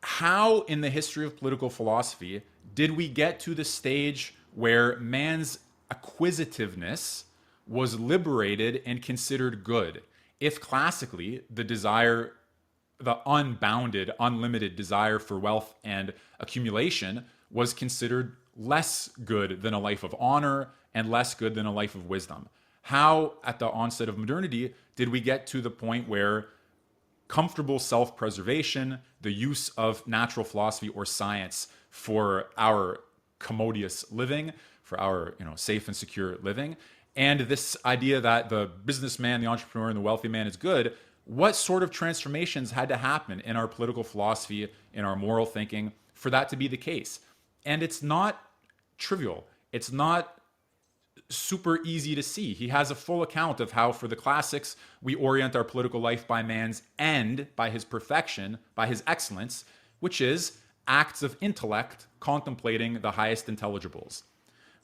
how in the history of political philosophy did we get to the stage where man's acquisitiveness was liberated and considered good, if classically the unbounded, unlimited desire for wealth and accumulation was considered less good than a life of honor and less good than a life of wisdom? How, at the onset of modernity, did we get to the point where comfortable self-preservation, the use of natural philosophy or science for our commodious living, for our safe and secure living, and this idea that the businessman, the entrepreneur, and the wealthy man is good, what sort of transformations had to happen in our political philosophy, in our moral thinking, for that to be the case? And it's not trivial. It's not super easy to see. He has a full account of how, for the classics, we orient our political life by man's end, by his perfection, by his excellence, which is acts of intellect contemplating the highest intelligibles.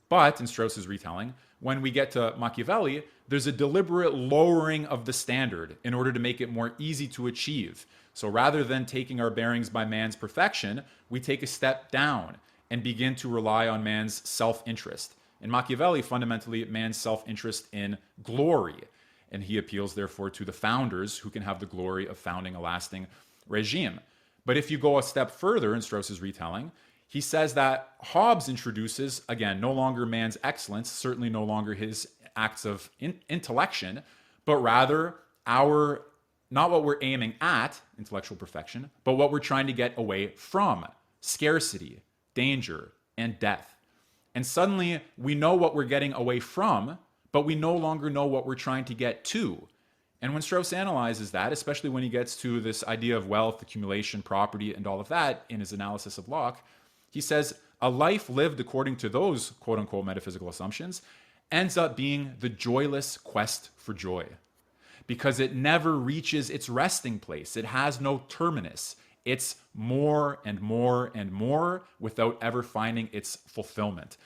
But in Strauss's retelling, when we get to Machiavelli, there's a deliberate lowering of the standard in order to make it more easy to achieve. So rather than taking our bearings by man's perfection, we take a step down and begin to rely on man's self-interest. In Machiavelli, fundamentally, man's self-interest in glory. And he appeals, therefore, to the founders who can have the glory of founding a lasting regime. But if you go a step further in Strauss's retelling, he says that Hobbes introduces, again, no longer man's excellence, certainly no longer his acts of intellection, but rather not what we're aiming at, intellectual perfection, but what we're trying to get away from, scarcity, danger, and death. And suddenly we know what we're getting away from, but we no longer know what we're trying to get to. And when Strauss analyzes that, especially when he gets to this idea of wealth, accumulation, property, and all of that in his analysis of Locke, he says a life lived according to those quote-unquote metaphysical assumptions ends up being the joyless quest for joy, because it never reaches its resting place. It has no terminus. It's more and more and more without ever finding its fulfillment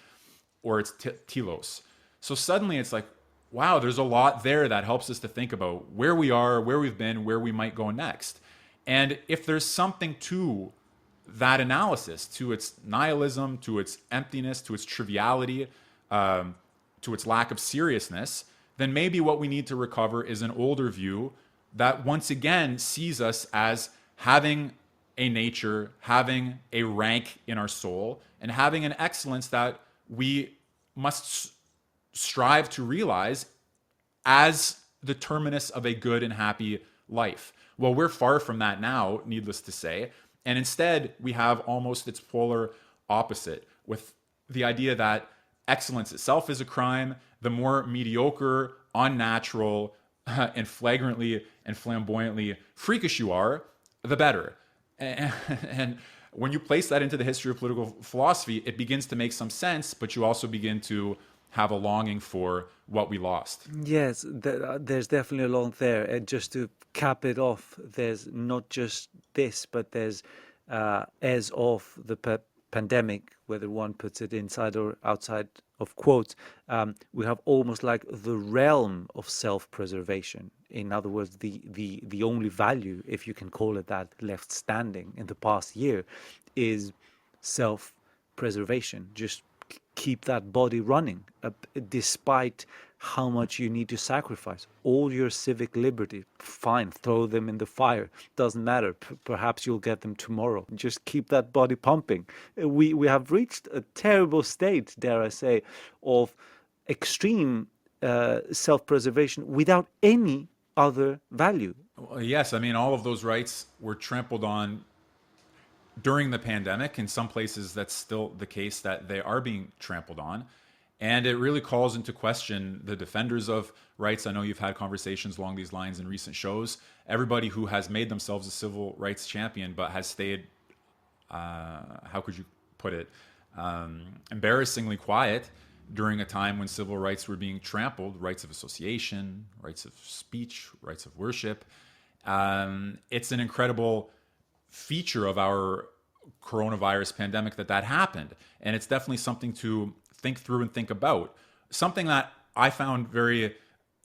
or its telos. So suddenly it's like, wow, there's a lot there that helps us to think about where we are, where we've been, where we might go next. And if there's something to that analysis, to its nihilism, to its emptiness, to its triviality, to its lack of seriousness, then maybe what we need to recover is an older view that once again sees us as having a nature, having a rank in our soul, and having an excellence that we must strive to realize as the terminus of a good and happy life. Well, we're far from that now, needless to say. And instead, we have almost its polar opposite, with the idea that excellence itself is a crime. The more mediocre, unnatural, and flagrantly and flamboyantly freakish you are, the better. And when you place that into the history of political philosophy, it begins to make some sense, but you also begin to have a longing for what we lost. Yes, there's definitely a lot there. And just to cap it off, there's not just this, but there's as of the pandemic, whether one puts it inside or outside of quotes, we have almost like the realm of self-preservation. In other words, the only value, if you can call it that, left standing in the past year is self-preservation. Just keep that body running, despite how much you need to sacrifice. All your civic liberty, fine, throw them in the fire. Doesn't matter. Perhaps you'll get them tomorrow. Just keep that body pumping. We have reached a terrible state, dare I say, of extreme self-preservation without any other value. Well, yes, I mean, all of those rights were trampled on during the pandemic. In some places, that's still the case, that they are being trampled on. And it really calls into question the defenders of rights. I know you've had conversations along these lines in recent shows. Everybody who has made themselves a civil rights champion but has stayed, how could you put it, embarrassingly quiet during a time when civil rights were being trampled, rights of association, rights of speech, rights of worship. It's an incredible feature of our coronavirus pandemic that happened. And it's definitely something to think through and think about. Something that I found very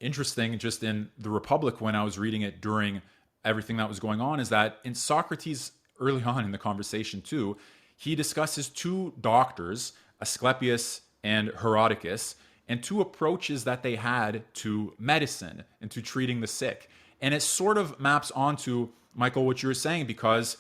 interesting just in the Republic when I was reading it during everything that was going on is that in Socrates, early on in the conversation too, he discusses two doctors, Asclepius and Herodicus, and two approaches that they had to medicine and to treating the sick. And it sort of maps onto, Michael, what you were saying, because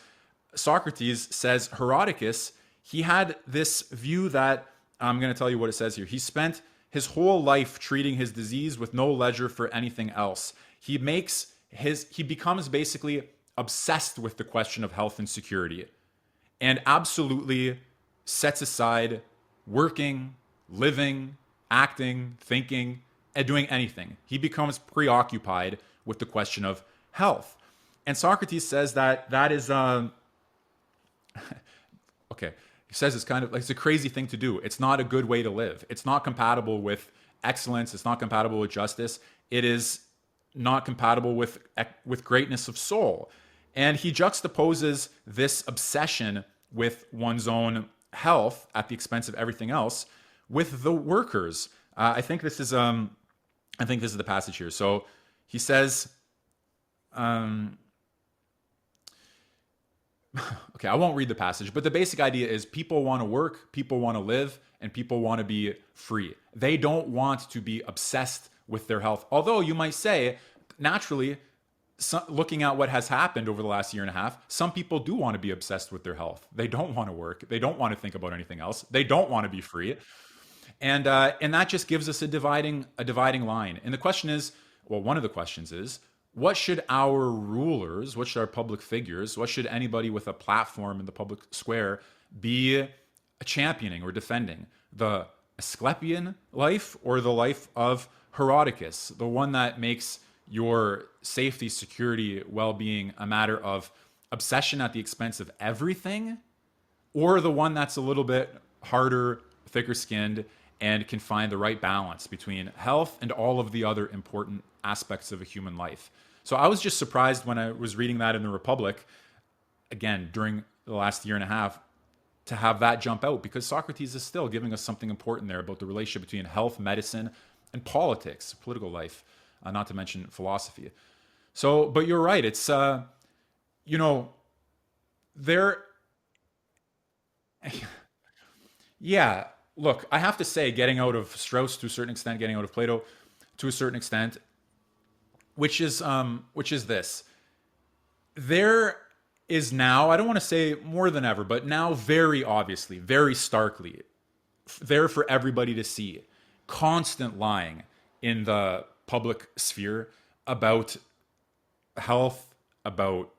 Socrates says Herodicus, he had this view that, I'm going to tell you what it says here. He spent his whole life treating his disease with no leisure for anything else. He becomes basically obsessed with the question of health and security and absolutely sets aside working, living, acting, thinking, and doing anything. He becomes preoccupied with the question of health. And Socrates says that is okay. He says it's kind of like, it's a crazy thing to do. It's not a good way to live. It's not compatible with excellence. It's not compatible with justice. It is not compatible with greatness of soul. And he juxtaposes this obsession with one's own health at the expense of everything else with the workers. I think this is the passage here. So he says, okay, I won't read the passage, but the basic idea is people want to work, people want to live, and people want to be free. They don't want to be obsessed with their health. Although you might say, naturally, looking at what has happened over the last year and a half, some people do want to be obsessed with their health. They don't want to work. They don't want to think about anything else. They don't want to be free. And that just gives us a dividing line. And the question is, well, one of the questions is, what should our rulers, what should our public figures, what should anybody with a platform in the public square be championing or defending? The Asclepian life or the life of Herodicus, the one that makes your safety, security, well-being a matter of obsession at the expense of everything? Or the one that's a little bit harder, thicker-skinned, and can find the right balance between health and all of the other important aspects of a human life? So I was just surprised when I was reading that in the Republic, again, during the last year and a half, to have that jump out, because Socrates is still giving us something important there about the relationship between health, medicine, and politics, political life, not to mention philosophy. So, but you're right. It's, there Yeah, look, I have to say, getting out of Strauss to a certain extent, getting out of Plato to a certain extent, which is this. There is now, I don't want to say more than ever, but now very obviously, very starkly, there for everybody to see, constant lying in the public sphere about health, about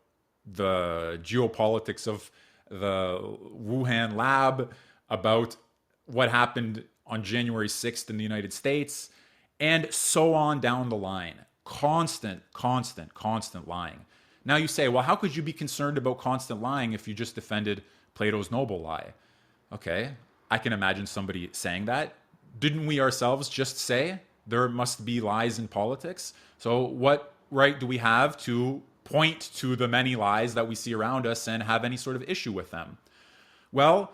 the geopolitics of the Wuhan lab, about what happened on January 6th in the United States, and so on down the line. Constant, constant, constant lying. Now you say, well, how could you be concerned about constant lying if you just defended Plato's noble lie? Okay, I can imagine somebody saying that. Didn't we ourselves just say there must be lies in politics? So, what right do we have to point to the many lies that we see around us and have any sort of issue with them? Well,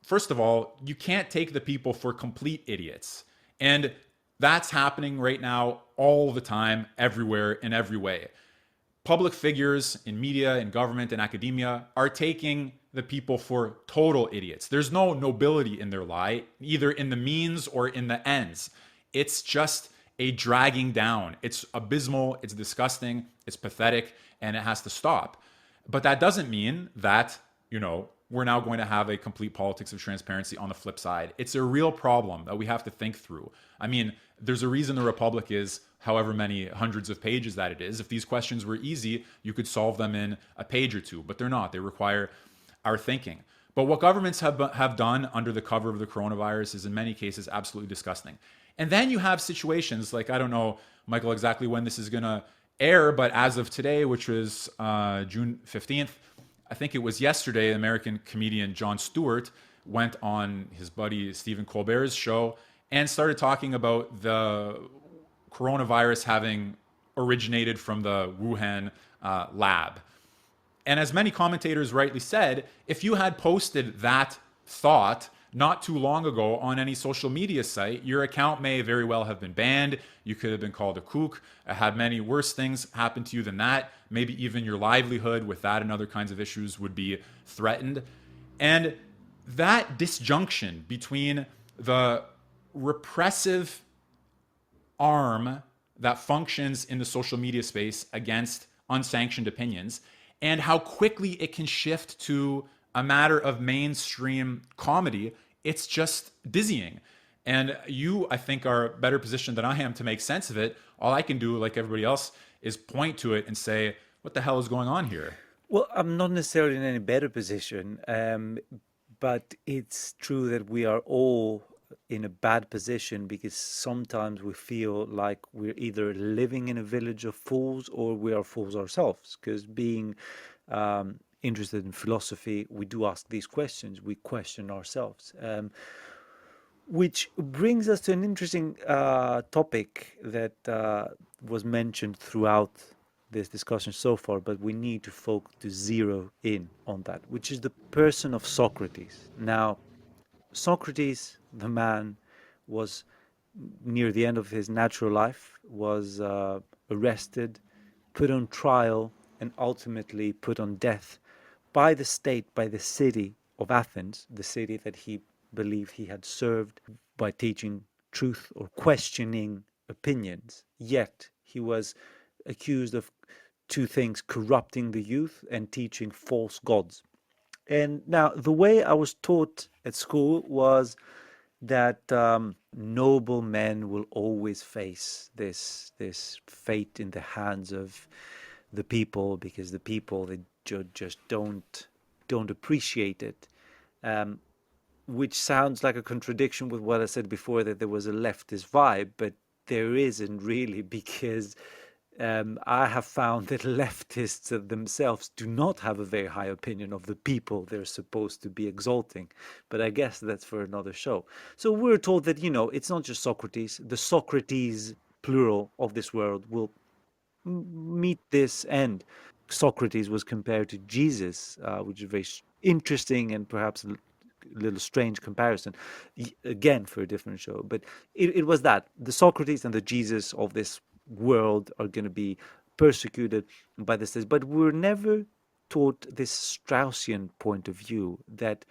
first of all, you can't take the people for complete idiots. And that's happening right now all the time, everywhere, in every way. Public figures in media, in government, and academia are taking the people for total idiots. There's no nobility in their lie, either in the means or in the ends. It's just a dragging down. It's abysmal, it's disgusting, it's pathetic, and it has to stop. But that doesn't mean that, we're now going to have a complete politics of transparency on the flip side. It's a real problem that we have to think through. I mean, there's a reason the Republic is however many hundreds of pages that it is. If these questions were easy, you could solve them in a page or two, but they're not. They require our thinking. But what governments have done under the cover of the coronavirus is in many cases absolutely disgusting. And then you have situations like, I don't know, Michael, exactly when this is going to air, but as of today, which was June 15th, I think it was yesterday, American comedian Jon Stewart went on his buddy Stephen Colbert's show and started talking about the coronavirus having originated from the Wuhan lab. And as many commentators rightly said, if you had posted that thought not too long ago on any social media site, your account may very well have been banned. You could have been called a kook, had many worse things happen to you than that. Maybe even your livelihood with that and other kinds of issues would be threatened. And that disjunction between the repressive arm that functions in the social media space against unsanctioned opinions and how quickly it can shift to a matter of mainstream comedy, it's just dizzying. And you, I think, are better positioned than I am to make sense of it. All I can do, like everybody else, is point to it and say, what the hell is going on here? Well, I'm not necessarily in any better position, but it's true that we are all in a bad position because sometimes we feel like we're either living in a village of fools or we are fools ourselves. Because being interested in philosophy, we do ask these questions, we question ourselves. Which brings us to an interesting topic that was mentioned throughout this discussion so far, but we need to focus to zero in on that, which is the person of Socrates. Now, Socrates, the man, was near the end of his natural life, was arrested, put on trial, and ultimately put on death by the state, by the city of Athens, the city that he believed he had served by teaching truth or questioning opinions. Yet he was accused of two things: corrupting the youth and teaching false gods. And now, the way I was taught at school was that noble men will always face this fate in the hands of the people because the people they just don't appreciate it, which sounds like a contradiction with what I said before that there was a leftist vibe, but there isn't really because I have found that leftists themselves do not have a very high opinion of the people they're supposed to be exalting. But I guess that's for another show. So we're told that, it's not just Socrates. The Socrates, plural, of this world will meet this end. Socrates was compared to Jesus, which is very interesting and perhaps a little strange comparison, again for a different show. But it was that the Socrates and the Jesus of this world are going to be persecuted by the state. But we're never taught this Straussian point of view that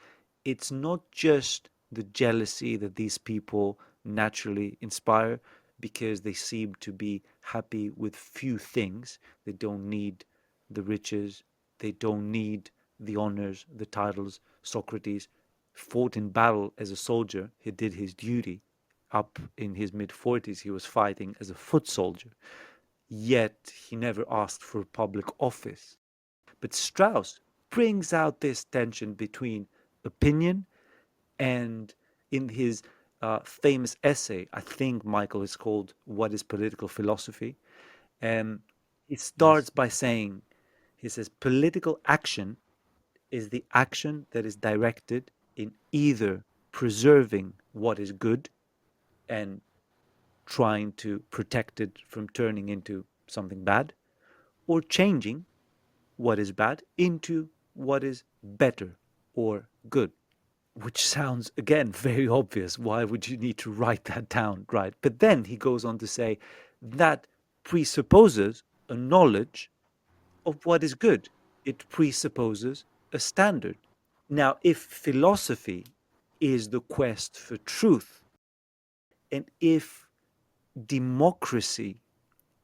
it's not just the jealousy that these people naturally inspire because they seem to be happy with few things. They don't need the riches, they don't need the honors, the titles. Socrates fought in battle as a soldier, he did his duty. Up in his mid 40s, he was fighting as a foot soldier, yet he never asked for public office. But Strauss brings out this tension between opinion and in his famous essay, I think Michael is called What is Political Philosophy? Um, he starts Yes. by saying, he says, political action is the action that is directed in either preserving what is good and trying to protect it from turning into something bad, or changing what is bad into what is better or good, which sounds again very obvious. Why would you need to write that down, right? But then he goes on to say that presupposes a knowledge of what is good, it presupposes a standard. Now, if philosophy is the quest for truth, and if democracy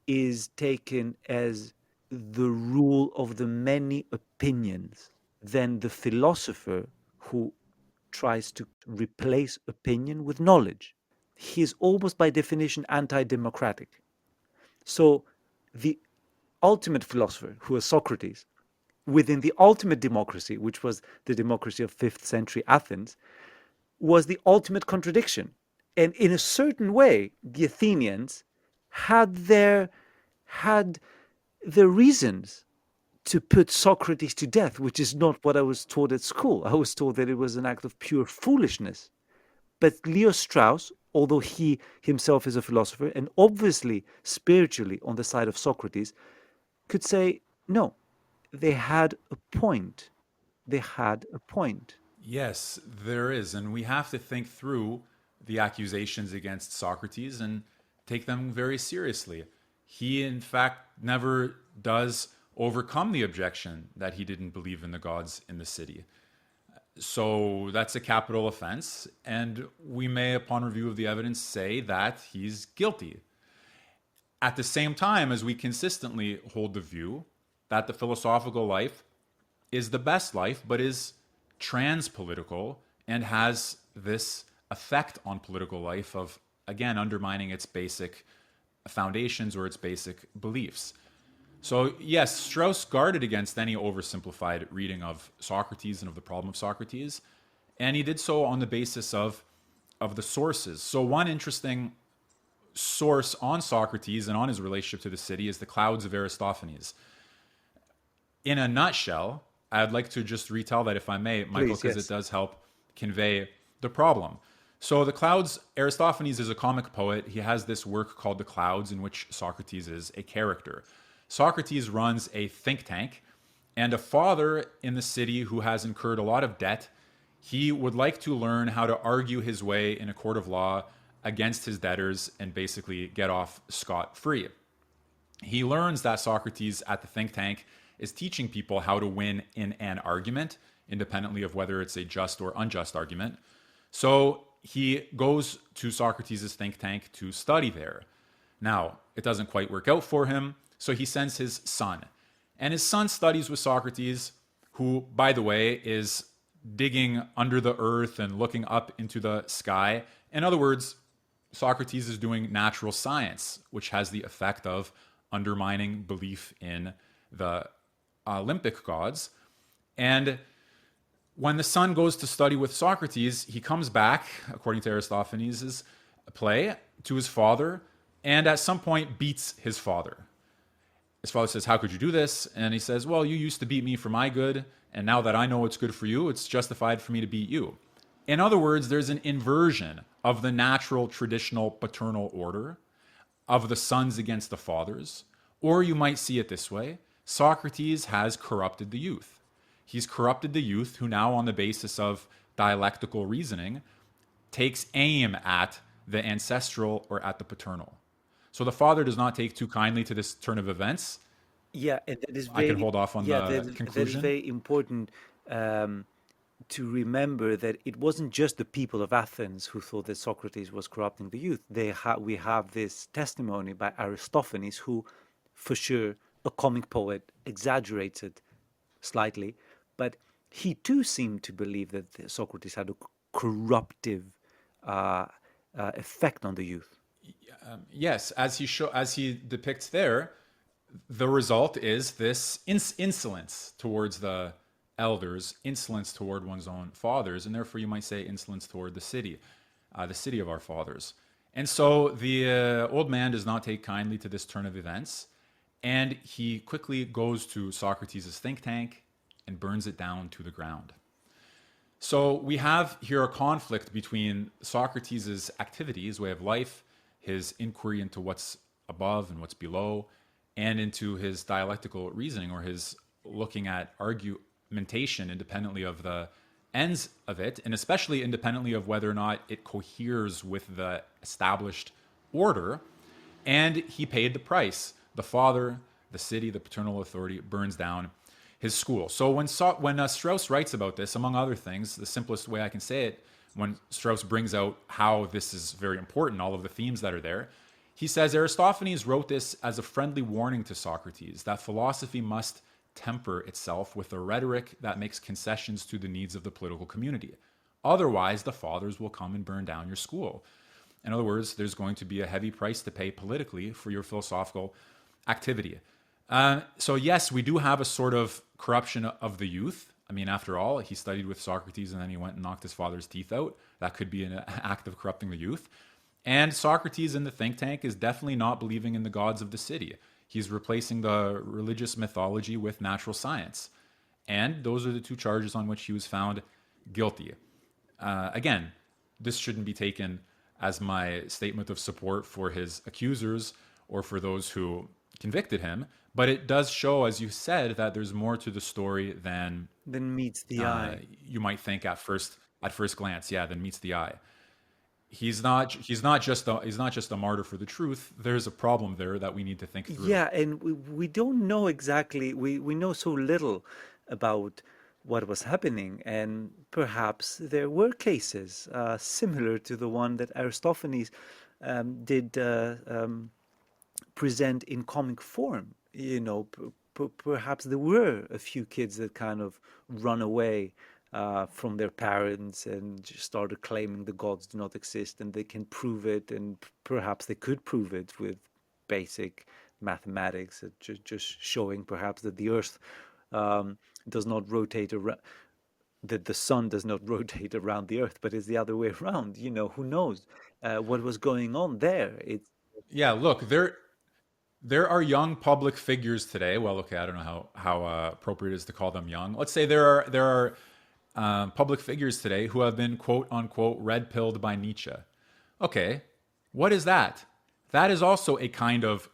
is taken as the rule of the many opinions, then the philosopher who tries to replace opinion with knowledge, he is almost by definition anti democratic. So the ultimate philosopher, who was Socrates, within the ultimate democracy, which was the democracy of 5th century Athens, was the ultimate contradiction. And in a certain way, the Athenians had their had their reasons to put Socrates to death, which is not what I was taught at school. I was told that it was an act of pure foolishness. But Leo Strauss, although he himself is a philosopher and obviously spiritually on the side of Socrates, could say, no, they had a point. They had a point. Yes, there is. And we have to think through the accusations against Socrates and take them very seriously. He, in fact, never does overcome the objection that he didn't believe in the gods in the city. So that's a capital offense. And we may, upon review of the evidence, say that he's guilty. At the same time, as we consistently hold the view that the philosophical life is the best life, but is trans-political and has this effect on political life of, again, undermining its basic foundations or its basic beliefs. So, yes, Strauss guarded against any oversimplified reading of Socrates and of the problem of Socrates, and he did so on the basis of the sources. So, one interesting source on Socrates and on his relationship to the city is the Clouds of Aristophanes. In a nutshell, I'd like to just retell that, if I may, Michael, Please, because it yes. does help convey the problem. So, the Clouds, Aristophanes is a comic poet. He has this work called The Clouds, in which Socrates is a character. Socrates runs a think tank, and a father in the city who has incurred a lot of debt, he would like to learn how to argue his way in a court of law against his debtors and basically get off scot free. He learns that Socrates at the think tank is teaching people how to win in an argument, independently of whether it's a just or unjust argument. So he goes to Socrates' think tank to study there. Now, it doesn't quite work out for him, so he sends his son. And his son studies with Socrates, who, by the way, is digging under the earth and looking up into the sky. In other words, Socrates is doing natural science, which has the effect of undermining belief in the Olympic gods. And when the son goes to study with Socrates, he comes back, according to Aristophanes' play, to his father, and at some point beats his father. His father says, "How could you do this?" And he says, "Well, you used to beat me for my good, and now that I know what's good for you, it's justified for me to beat you." In other words, there's an inversion of the natural traditional paternal order of the sons against the fathers. Or you might see it this way: Socrates has corrupted the youth. He's corrupted the youth who now, on the basis of dialectical reasoning, takes aim at the ancestral or at the paternal. So the father does not take too kindly to this turn of events. Yeah, and that is I can very hold off on yeah the that is conclusion. very important, um, to remember that it wasn't just the people of Athens who thought that Socrates was corrupting the youth. We have this testimony by Aristophanes, who, for sure, a comic poet, exaggerated slightly, but he too seemed to believe that Socrates had a corruptive uh, effect on the youth. Yes, as he depicts there, the result is this insolence towards the elders, insolence toward one's own fathers, and therefore you might say insolence toward the city of our fathers. And so the old man does not take kindly to this turn of events, and he quickly goes to Socrates' think tank and burns it down to the ground. So we have here a conflict between Socrates' activity, his way of life, his inquiry into what's above and what's below, and into his dialectical reasoning, or his looking at argumentation independently of the ends of it, and especially independently of whether or not it coheres with the established order. And he paid the price. The father, the city, the paternal authority burns down his school. So when Strauss writes about this, among other things, the simplest way I can say it, when Strauss brings out how this is very important, all of the themes that are there, he says Aristophanes wrote this as a friendly warning to Socrates that philosophy must temper itself with a rhetoric that makes concessions to the needs of the political community. Otherwise, the fathers will come and burn down your school. In other words, there's going to be a heavy price to pay politically for your philosophical activity. So yes, we do have a sort of corruption of the youth. I mean, after all, he studied with Socrates and then he went and knocked his father's teeth out. That could be an act of corrupting the youth. And Socrates in the think tank is definitely not believing in the gods of the city. He's replacing the religious mythology with natural science. And those are the two charges on which he was found guilty. Again, this shouldn't be taken as my statement of support for his accusers or for those who convicted him, but it does show, as you said, that there's more to the story than Then meets the eye. you might think at first glance. Yeah, than meets the eye. He's not just a martyr for the truth. There's a problem there that we need to think through. Yeah, and we don't know exactly, we know so little about what was happening, and perhaps there were cases similar to the one that Aristophanes did present in comic form. Perhaps there were a few kids that kind of run away from their parents and just started claiming the gods do not exist and they can prove it, and perhaps they could prove it with basic mathematics, just showing perhaps that the Earth does not rotate around, that the sun does not rotate around the Earth, but it's the other way around. Who knows what was going on there? It's Yeah, look, there are young public figures today. Well, okay, I don't know how appropriate it is to call them young. Let's say there are public figures today who have been quote unquote red pilled by Nietzsche. Okay, what is that? That is also a kind of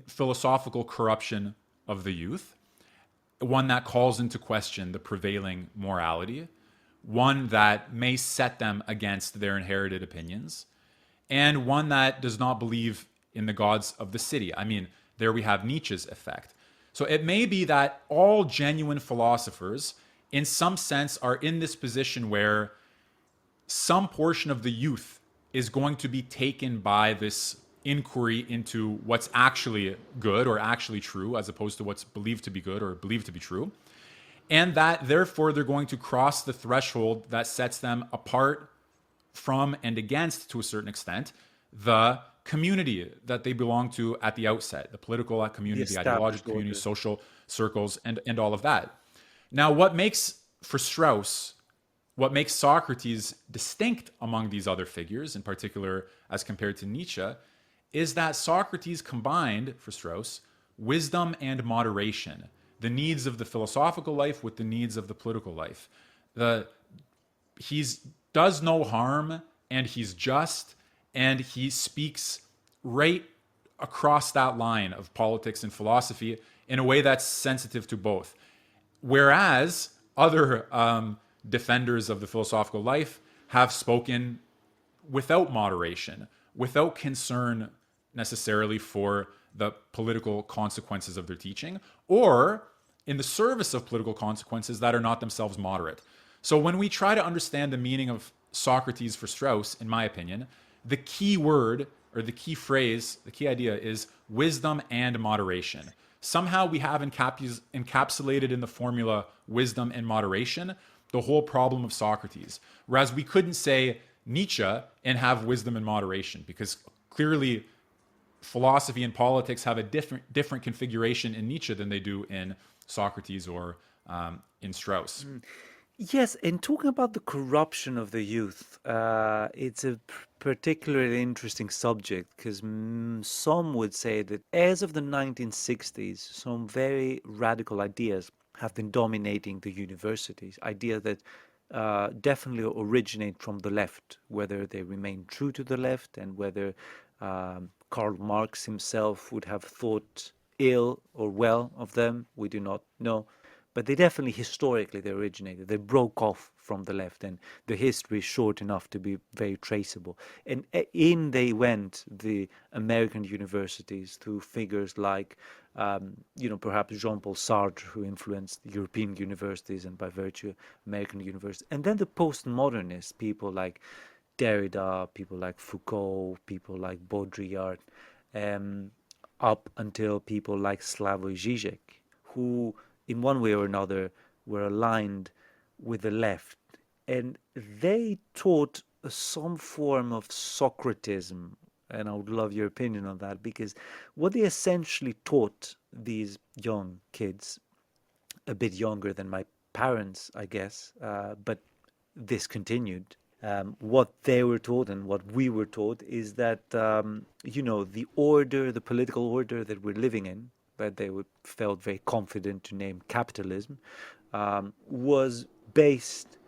philosophical corruption of the youth, one that calls into question the prevailing morality, one that may set them against their inherited opinions, and one that does not believe in the gods of the city. I mean, there we have Nietzsche's effect. So it may be that all genuine philosophers, in some sense, are in this position where some portion of the youth is going to be taken by this inquiry into what's actually good or actually true, as opposed to what's believed to be good or believed to be true. And that therefore they're going to cross the threshold that sets them apart from and against, to a certain extent, the community that they belong to at the outset, the political the community, the established ideological community, order. social circles, and all of that. Now, what makes, for Strauss, what makes Socrates distinct among these other figures, in particular as compared to Nietzsche, is that Socrates combined, for Strauss, wisdom and moderation, the needs of the philosophical life with the needs of the political life. He's does no harm, and he's just, and he speaks right across that line of politics and philosophy in a way that's sensitive to both. Whereas other defenders of the philosophical life have spoken without moderation, without concern necessarily for the political consequences of their teaching, or in the service of political consequences that are not themselves moderate. So when we try to understand the meaning of Socrates for Strauss, in my opinion, the key word or the key phrase, the key idea is wisdom and moderation. Somehow we have encapsulated in the formula wisdom and moderation the whole problem of Socrates. Whereas we couldn't say Nietzsche and have wisdom and moderation, because clearly philosophy and politics have a different configuration in Nietzsche than they do in Socrates or in Strauss. Yes, and talking about the corruption of the youth, it's a particularly interesting subject because some would say that as of the 1960s, some very radical ideas have been dominating the universities. Ideas that definitely originate from the left, whether they remain true to the left and whether Karl Marx himself would have thought ill or well of them, we do not know. But they definitely historically they originated. They broke off from the left, and the history is short enough to be very traceable. And in they went, the American universities, through figures like, perhaps Jean-Paul Sartre, who influenced European universities and by virtue American universities. And then the postmodernists, people like Derrida, people like Foucault, people like Baudrillard, up until people like Slavoj Žižek, who in one way or another were aligned with the left. And they taught some form of Socratism. And I would love your opinion on that, because what they essentially taught these young kids, a bit younger than my parents, I guess, but this continued. What they were taught and what we were taught is that, the order, the political order that we're living in, that they felt very confident to name capitalism, was based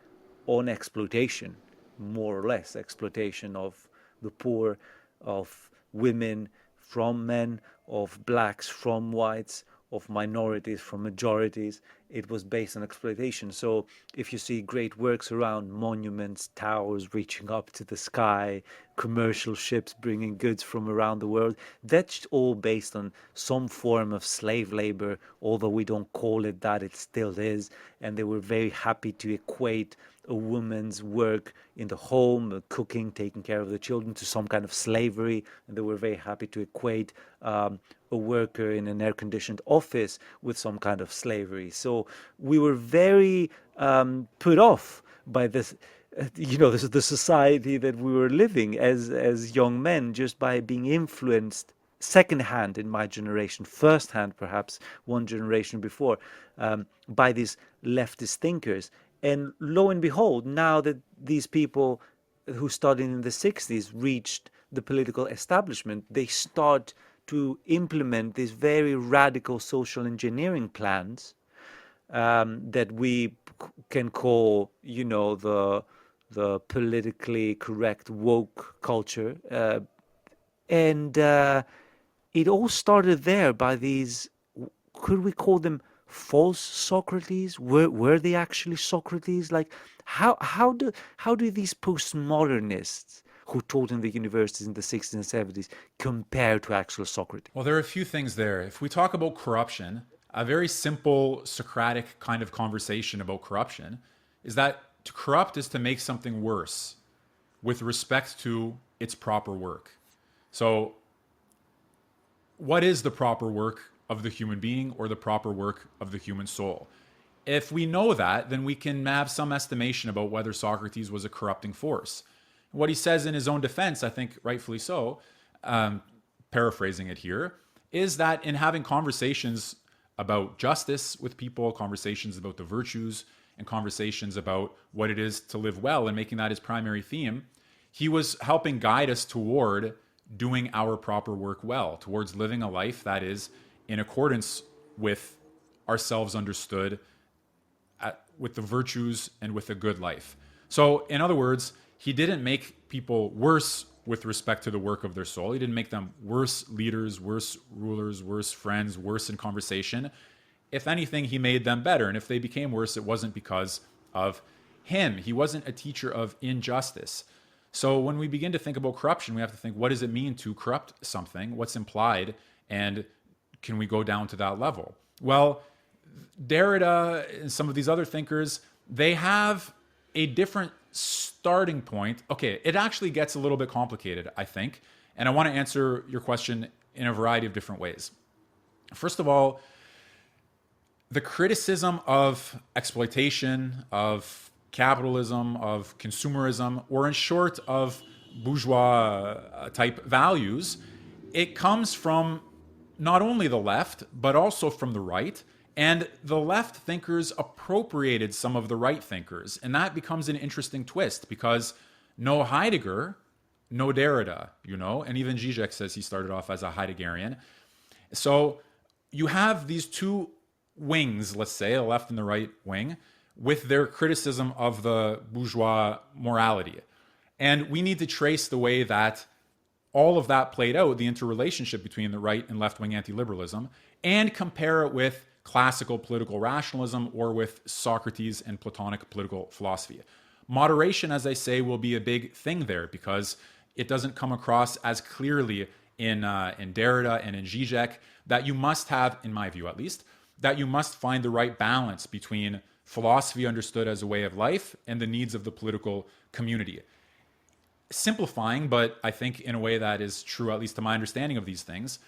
on exploitation, more or less exploitation of the poor, of women from men, of blacks from whites, of minorities from majorities. It was based on exploitation. So if you see great works around monuments, towers reaching up to the sky, commercial ships bringing goods from around the world, that's all based on some form of slave labor, although we don't call it that, it still is. And they were very happy to equate a woman's work in the home, cooking, taking care of the children, to some kind of slavery. And they were very happy to equate a worker in an air-conditioned office with some kind of slavery. So we were very put off by this, this is the society that we were living as young men, just by being influenced secondhand in my generation, firsthand perhaps one generation before, by these leftist thinkers. And lo and behold, now that these people who started in the 60s reached the political establishment, they start to implement these very radical social engineering plans that we can call, the politically correct woke culture. And it all started there by these, could we call them false Socrates? Were they actually Socrates? Like, how do these postmodernists who taught in the universities in the 60s and 70s compare to actual Socrates? Well, there are a few things there. If we talk about corruption, a very simple Socratic kind of conversation about corruption is that to corrupt is to make something worse with respect to its proper work. So, what is the proper work of the human being or the proper work of the human soul? If we know that, then we can have some estimation about whether Socrates was a corrupting force. What he says in his own defense, I think rightfully so, paraphrasing it here, is that in having conversations about justice with people, conversations about the virtues, and conversations about what it is to live well, and making that his primary theme, he was helping guide us toward doing our proper work well, towards living a life that is in accordance with ourselves understood, with the virtues and with a good life. So, in other words, he didn't make people worse with respect to the work of their soul. He didn't make them worse leaders, worse rulers, worse friends, worse in conversation. If anything, he made them better. And if they became worse, it wasn't because of him. He wasn't a teacher of injustice. So when we begin to think about corruption, we have to think, what does it mean to corrupt something? What's implied? And can we go down to that level? Well, Derrida and some of these other thinkers, they have a different starting point. Okay, it actually gets a little bit complicated, I think. And I want to answer your question in a variety of different ways. First of all, the criticism of exploitation, of capitalism, of consumerism, or in short, of bourgeois type values, it comes from not only the left, but also from the right. And the left thinkers appropriated some of the right thinkers. And that becomes an interesting twist because no Heidegger, no Derrida, and even Zizek says he started off as a Heideggerian. So you have these two wings, let's say, the left and the right wing, with their criticism of the bourgeois morality. And we need to trace the way that all of that played out, the interrelationship between the right and left-wing anti-liberalism, and compare it with classical political rationalism or with Socrates and Platonic political philosophy. Moderation, as I say, will be a big thing there because it doesn't come across as clearly in Derrida and in Zizek that you must have, in my view at least, that you must find the right balance between philosophy understood as a way of life and the needs of the political community. Simplifying, but I think in a way that is true, at least to my understanding of these things,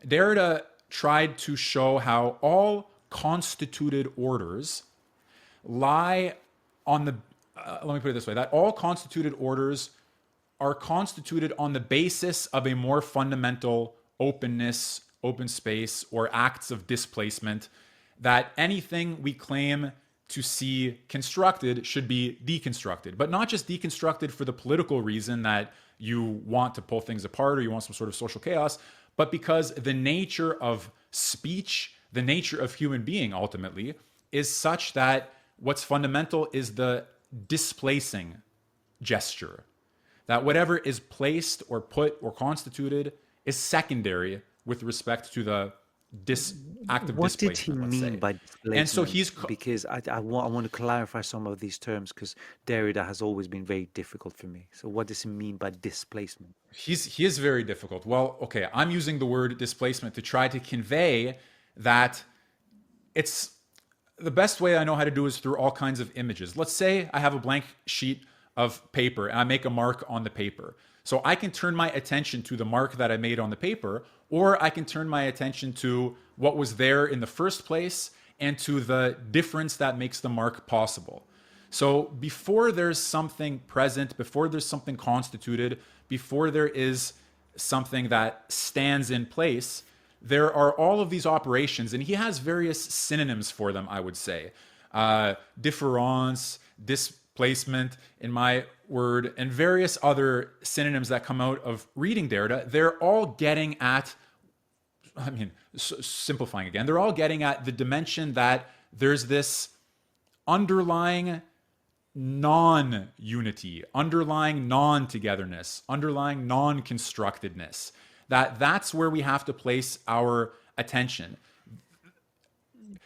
Derrida tried to show how all constituted orders lie on the, let me put it this way, that all constituted orders are constituted on the basis of a more fundamental openness, open space, or acts of displacement, that anything we claim to see constructed should be deconstructed, but not just deconstructed for the political reason that you want to pull things apart or you want some sort of social chaos, but because the nature of speech, the nature of human being ultimately, is such that what's fundamental is the displacing gesture. That whatever is placed or put or constituted is secondary with respect to the act of What did he displacement, let's mean say. by And so displacement? Because I want to clarify some of these terms because Derrida has always been very difficult for me. So what does he mean by displacement? he is very difficult. Well, okay, I'm using the word displacement to try to convey that it's the best way I know how to do is through all kinds of images. Let's say I have a blank sheet of paper and I make a mark on the paper. So I can turn my attention to the mark that I made on the paper, or I can turn my attention to what was there in the first place and to the difference that makes the mark possible. So before there's something present, before there's something constituted, before there is something that stands in place, there are all of these operations, and he has various synonyms for them, I would say. Difference, displacement, in my word, and various other synonyms that come out of reading Derrida. They're all getting at, simplifying again, they're all getting at the dimension that there's this underlying non-unity, underlying non-togetherness, underlying non-constructedness. That's where we have to place our attention.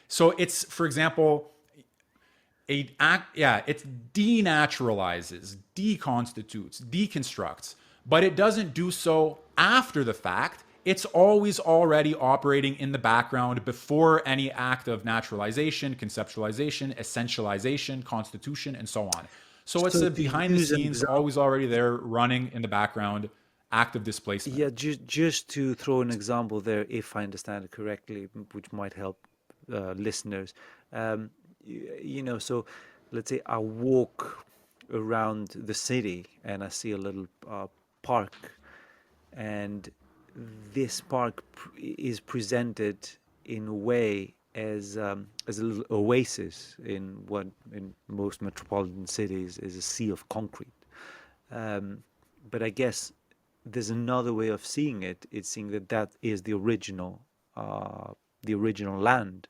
So it's, for example, it denaturalizes, deconstitutes, deconstructs, but it doesn't do so after the fact. It's always already operating in the background before any act of naturalization, conceptualization, essentialization, constitution, and so on. So it's a behind the scenes, always already there, running in the background, act of displacement. Yeah, just to throw an example there, if I understand it correctly, which might help listeners. So let's say I walk around the city and I see a little park, and this park is presented in a way as a little oasis in what in most metropolitan cities is a sea of concrete. But I guess there's another way of seeing it. It's seeing that is the original land.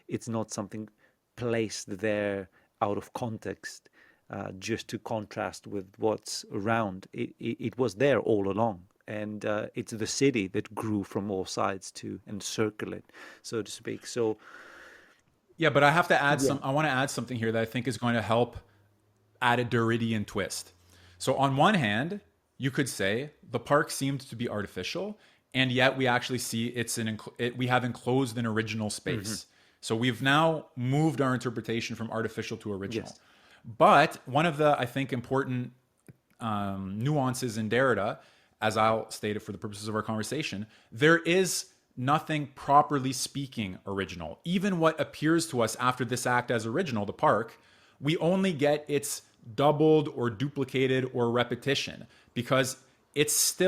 It's not something placed there out of context, just to contrast with what's around. It was there all along, and it's the city that grew from all sides to encircle it, so to speak. So yeah, but I have to add I want to add something here that I think is going to help add a Derridian twist. So on one hand, you could say the park seemed to be artificial, and yet we actually see we have enclosed an original space. So we've now moved our interpretation from artificial to original. Yes. But one of the, I think, important nuances in Derrida, as I'll state it for the purposes of our conversation, there is nothing properly speaking original. Even what appears to us after this act as original, the park, we only get its doubled or duplicated or repetition because it's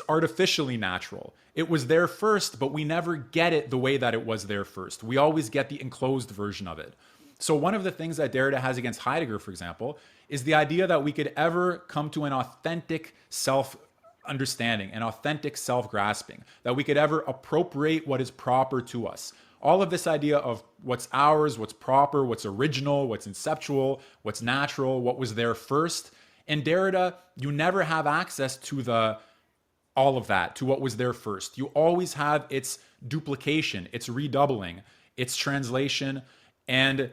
artificially natural. It was there first, but we never get it the way that it was there first. We always get the enclosed version of it. So one of the things that Derrida has against Heidegger, for example, is the idea that we could ever come to an authentic self understanding, an authentic self grasping, that we could ever appropriate what is proper to us. All of this idea of what's ours, what's proper, what's original, what's inceptual, what's natural, what was there first. In Derrida, you never have access to all of that, to what was there first. You always have its duplication, its redoubling, its translation, and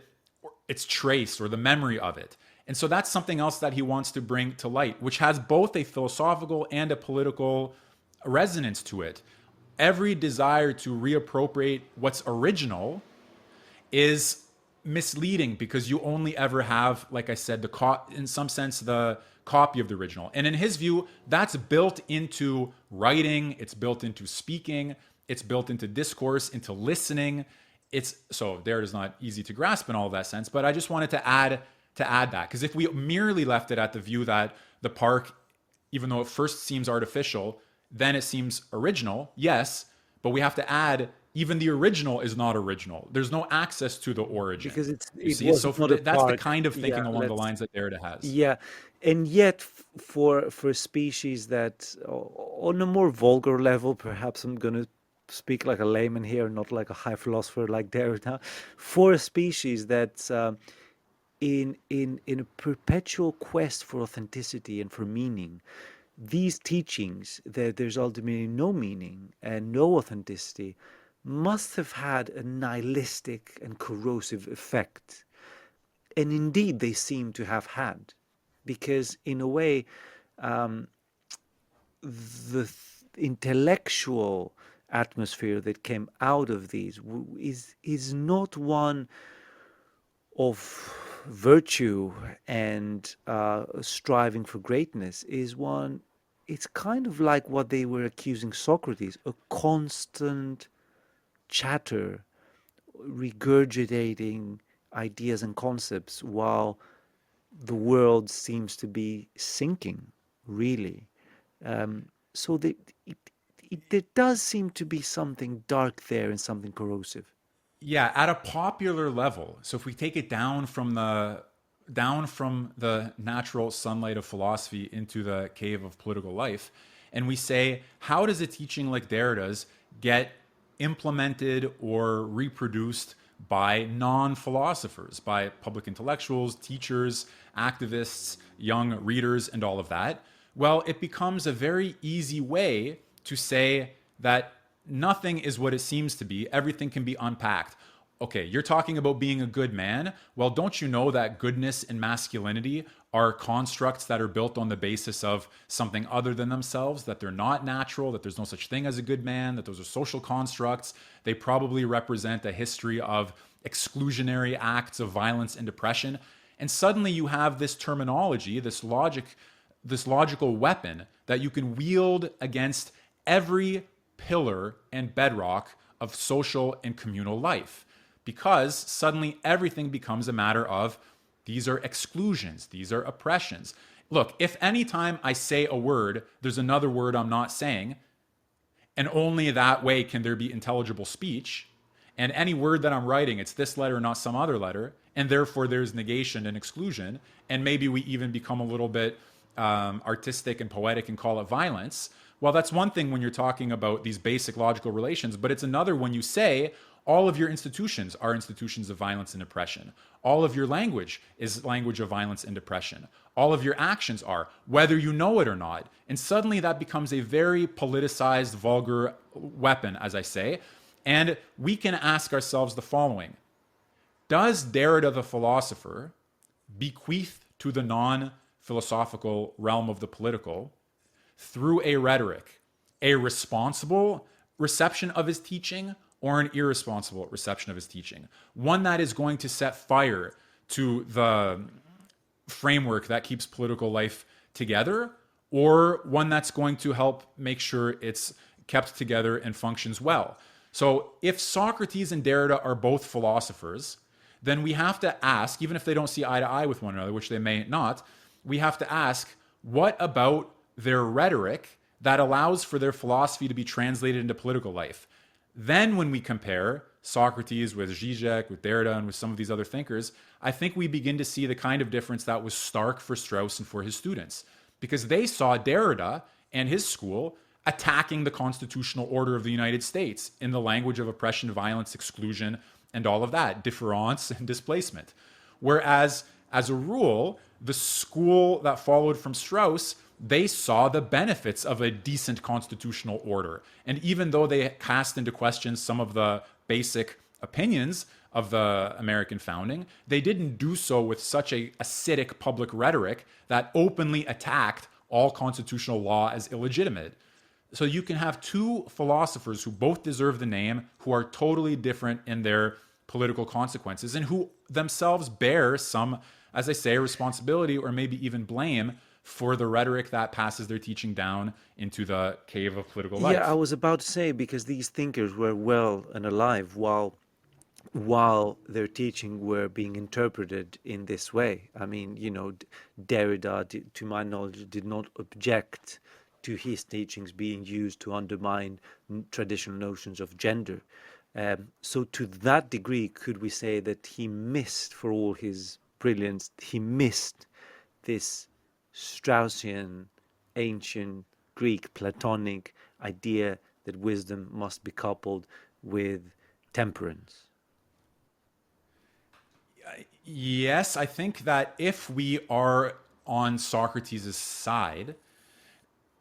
its trace or the memory of it. And so that's something else that he wants to bring to light, which has both a philosophical and a political resonance to it. Every desire to reappropriate what's original is misleading because you only ever have, like I said, in some sense, the copy of the original. And in his view, that's built into writing, it's built into speaking, it's built into discourse, into listening. So there it is not easy to grasp in all of that sense, but I just wanted to add that, because if we merely left it at the view that the park, even though it first seems artificial, then it seems original, yes, but we have to add even the original is not original. There's no access to the origin. Because You it see, was so not a that's the park. kind of thinking Yeah, along the lines that Derrida has. yeah, and yet for a species that on a more vulgar level, perhaps I'm going to speak like a layman here, not like a high philosopher like Derrida, for a species that's in a perpetual quest for authenticity and for meaning, these teachings that there's ultimately no meaning and no authenticity must have had a nihilistic and corrosive effect. And indeed, they seem to have had, because in a way, the intellectual atmosphere that came out of these is not one of virtue and striving for greatness. Is one, it's kind of like what they were accusing Socrates, a constant chatter, regurgitating ideas and concepts while the world seems to be sinking, really. So there does seem to be something dark there and something corrosive. Yeah, at a popular level. So if we take it down from the natural sunlight of philosophy into the cave of political life, and we say, how does a teaching like Derrida's get implemented or reproduced by non-philosophers, by public intellectuals, teachers, activists, young readers, and all of that? Well, it becomes a very easy way to say that nothing is what it seems to be. Everything can be unpacked. Okay, you're talking about being a good man. Well, don't you know that goodness and masculinity are constructs that are built on the basis of something other than themselves, that they're not natural, that there's no such thing as a good man, that those are social constructs. They probably represent a history of exclusionary acts of violence and oppression. And suddenly you have this terminology, this logical weapon that you can wield against every pillar and bedrock of social and communal life, because suddenly everything becomes a matter of these are exclusions, these are oppressions. Look, if any time I say a word, there's another word I'm not saying, and only that way can there be intelligible speech, and any word that I'm writing, it's this letter, not some other letter, and therefore there's negation and exclusion, and maybe we even become a little bit artistic and poetic and call it violence. Well, that's one thing when you're talking about these basic logical relations, but it's another when you say all of your institutions are institutions of violence and oppression. All of your language is language of violence and oppression. All of your actions are, whether you know it or not. And suddenly that becomes a very politicized, vulgar weapon, as I say. And we can ask ourselves the following: does Derrida the philosopher bequeath to the non-philosophical realm of the political, through a rhetoric, a responsible reception of his teaching or an irresponsible reception of his teaching? One that is going to set fire to the framework that keeps political life together, or one that's going to help make sure it's kept together and functions well. So if Socrates and Derrida are both philosophers, then we have to ask, even if they don't see eye to eye with one another, which they may not, we have to ask, what about their rhetoric that allows for their philosophy to be translated into political life? Then when we compare Socrates with Zizek, with Derrida, and with some of these other thinkers, I think we begin to see the kind of difference that was stark for Strauss and for his students. Because they saw Derrida and his school attacking the constitutional order of the United States in the language of oppression, violence, exclusion, and all of that, difference and displacement. Whereas, as a rule, the school that followed from Strauss, they saw the benefits of a decent constitutional order. And even though they cast into question some of the basic opinions of the American founding, they didn't do so with such a acidic public rhetoric that openly attacked all constitutional law as illegitimate. So you can have two philosophers who both deserve the name, who are totally different in their political consequences, and who themselves bear some, as I say, responsibility or maybe even blame for the rhetoric that passes their teaching down into the cave of political life. Yeah, I was about to say, because these thinkers were well and alive while their teaching were being interpreted in this way. I mean, Derrida, to my knowledge, did not object to his teachings being used to undermine traditional notions of gender. So to that degree, could we say that he missed, for all his brilliance, he missed this Straussian, ancient Greek, Platonic idea that wisdom must be coupled with temperance? Yes, I think that if we are on Socrates' side,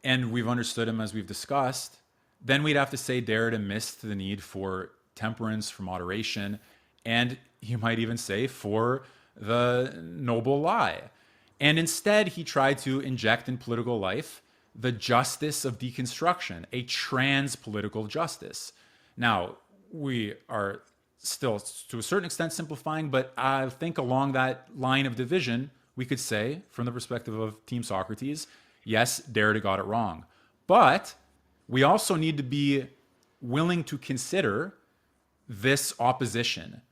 and we've understood him as we've discussed, then we'd have to say Derrida missed the need for temperance, for moderation, and you might even say for the noble lie. And instead, he tried to inject in political life the justice of deconstruction, a trans-political justice. Now, we are still, to a certain extent, simplifying, but I think along that line of division, we could say, from the perspective of Team Socrates, yes, Derrida got it wrong. But we also need to be willing to consider this opposition.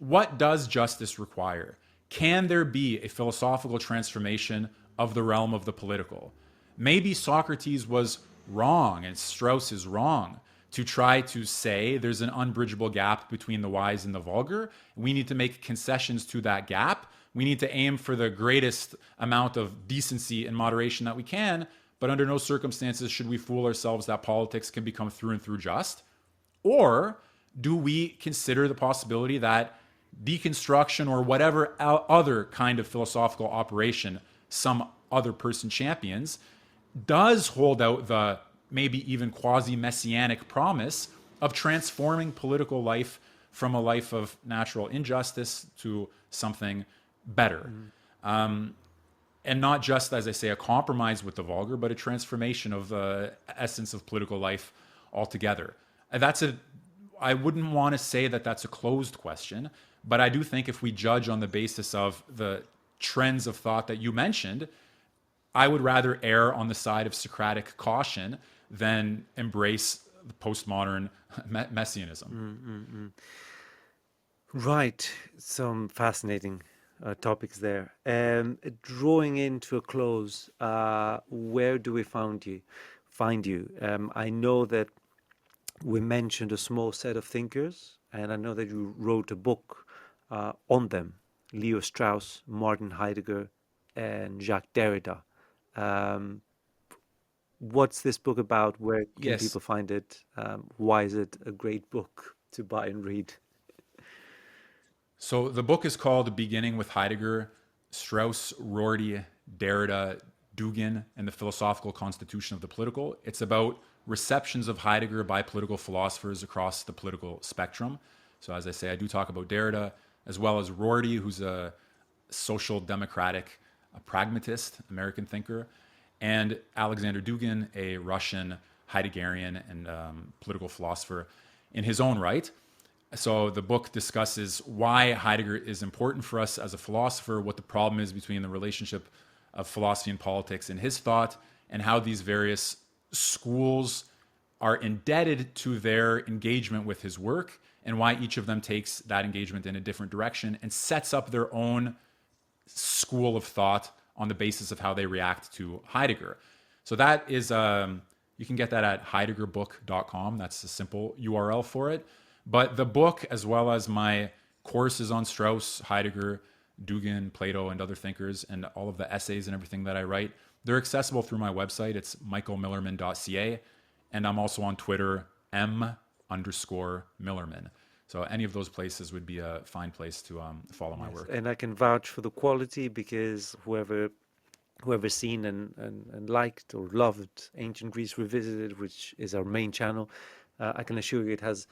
What does justice require? Can there be a philosophical transformation of the realm of the political? Maybe Socrates was wrong and Strauss is wrong to try to say there's an unbridgeable gap between the wise and the vulgar. We need to make concessions to that gap. We need to aim for the greatest amount of decency and moderation that we can, but under no circumstances should we fool ourselves that politics can become through and through just. Or do we consider the possibility that deconstruction or whatever other kind of philosophical operation some other person champions does hold out the maybe even quasi-messianic promise of transforming political life from a life of natural injustice to something better. And not just, as I say, a compromise with the vulgar, but a transformation of the essence of political life altogether. I wouldn't want to say that that's a closed question, but I do think if we judge on the basis of the trends of thought that you mentioned, I would rather err on the side of Socratic caution than embrace the postmodern messianism. Right, some fascinating topics there. Drawing into a close, where do we find you? I know that we mentioned a small set of thinkers, and I know that you wrote a book on them: Leo Strauss, Martin Heidegger, and Jacques Derrida. What's this book about? Where can Yes. people find it? Why is it a great book to buy and read? So the book is called Beginning with Heidegger, Strauss, Rorty, Derrida, Dugin, and the Philosophical Constitution of the Political. It's about receptions of Heidegger by political philosophers across the political spectrum. So as I say, I do talk about Derrida, as well as Rorty, who's a social democratic, a pragmatist, American thinker, and Alexander Dugin, a Russian Heideggerian and political philosopher in his own right. So the book discusses why Heidegger is important for us as a philosopher, what the problem is between the relationship of philosophy and politics in his thought, and how these various schools are indebted to their engagement with his work, and why each of them takes that engagement in a different direction and sets up their own school of thought on the basis of how they react to Heidegger. So that is, you can get that at heideggerbook.com. That's a simple URL for it. But the book, as well as my courses on Strauss, Heidegger, Dugin, Plato, and other thinkers, and all of the essays and everything that I write, they're accessible through my website. It's michaelmillerman.ca. And I'm also on Twitter, M_Millerman. So any of those places would be a fine place to follow my Yes, work. and I can vouch for the quality because whoever's seen and liked or loved Ancient Greece Revisited, which is our main channel, I can assure you it has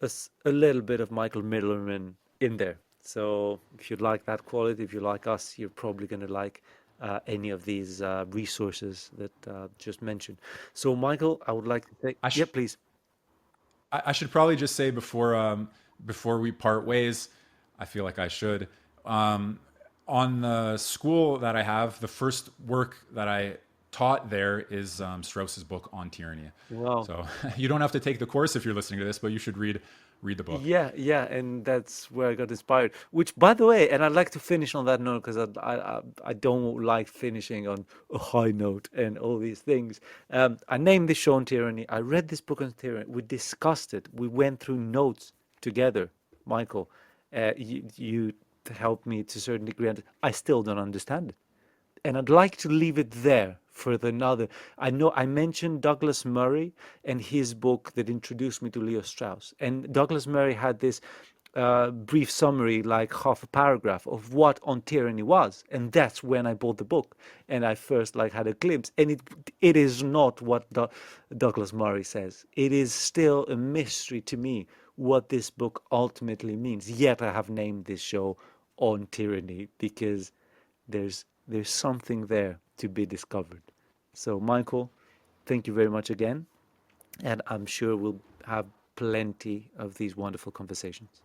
a little bit of Michael Millerman in there. So if you like that quality, if you like us, you're probably going to like any of these resources that just mentioned. So Michael, I would like to take, I, yeah, sh- please. I should probably just say before we part ways, I feel like I should. Um, on the school that I have, the first work that I taught there is Strauss's book on tyranny. Wow. So you don't have to take the course if you're listening to this, but you should read the book. Yeah, yeah, and that's where I got inspired. Which, by the way, and I'd like to finish on that note because I don't like finishing on a high note and all these things. I named this show on tyranny. I read this book on tyranny. We discussed it. We went through notes together, Michael. You helped me to a certain degree, and I still don't understand it, and I'd like to leave it there for another. I know I mentioned Douglas Murray and his book that introduced me to Leo Strauss. And Douglas Murray had this brief summary, like half a paragraph, of what On Tyranny was, and that's when I bought the book. And I first like had a glimpse, and it is not what Douglas Murray says. It is still a mystery to me what this book ultimately means. Yet I have named this show On Tyranny because there's something there to be discovered. So, Michael, thank you very much again, and I'm sure we'll have plenty of these wonderful conversations.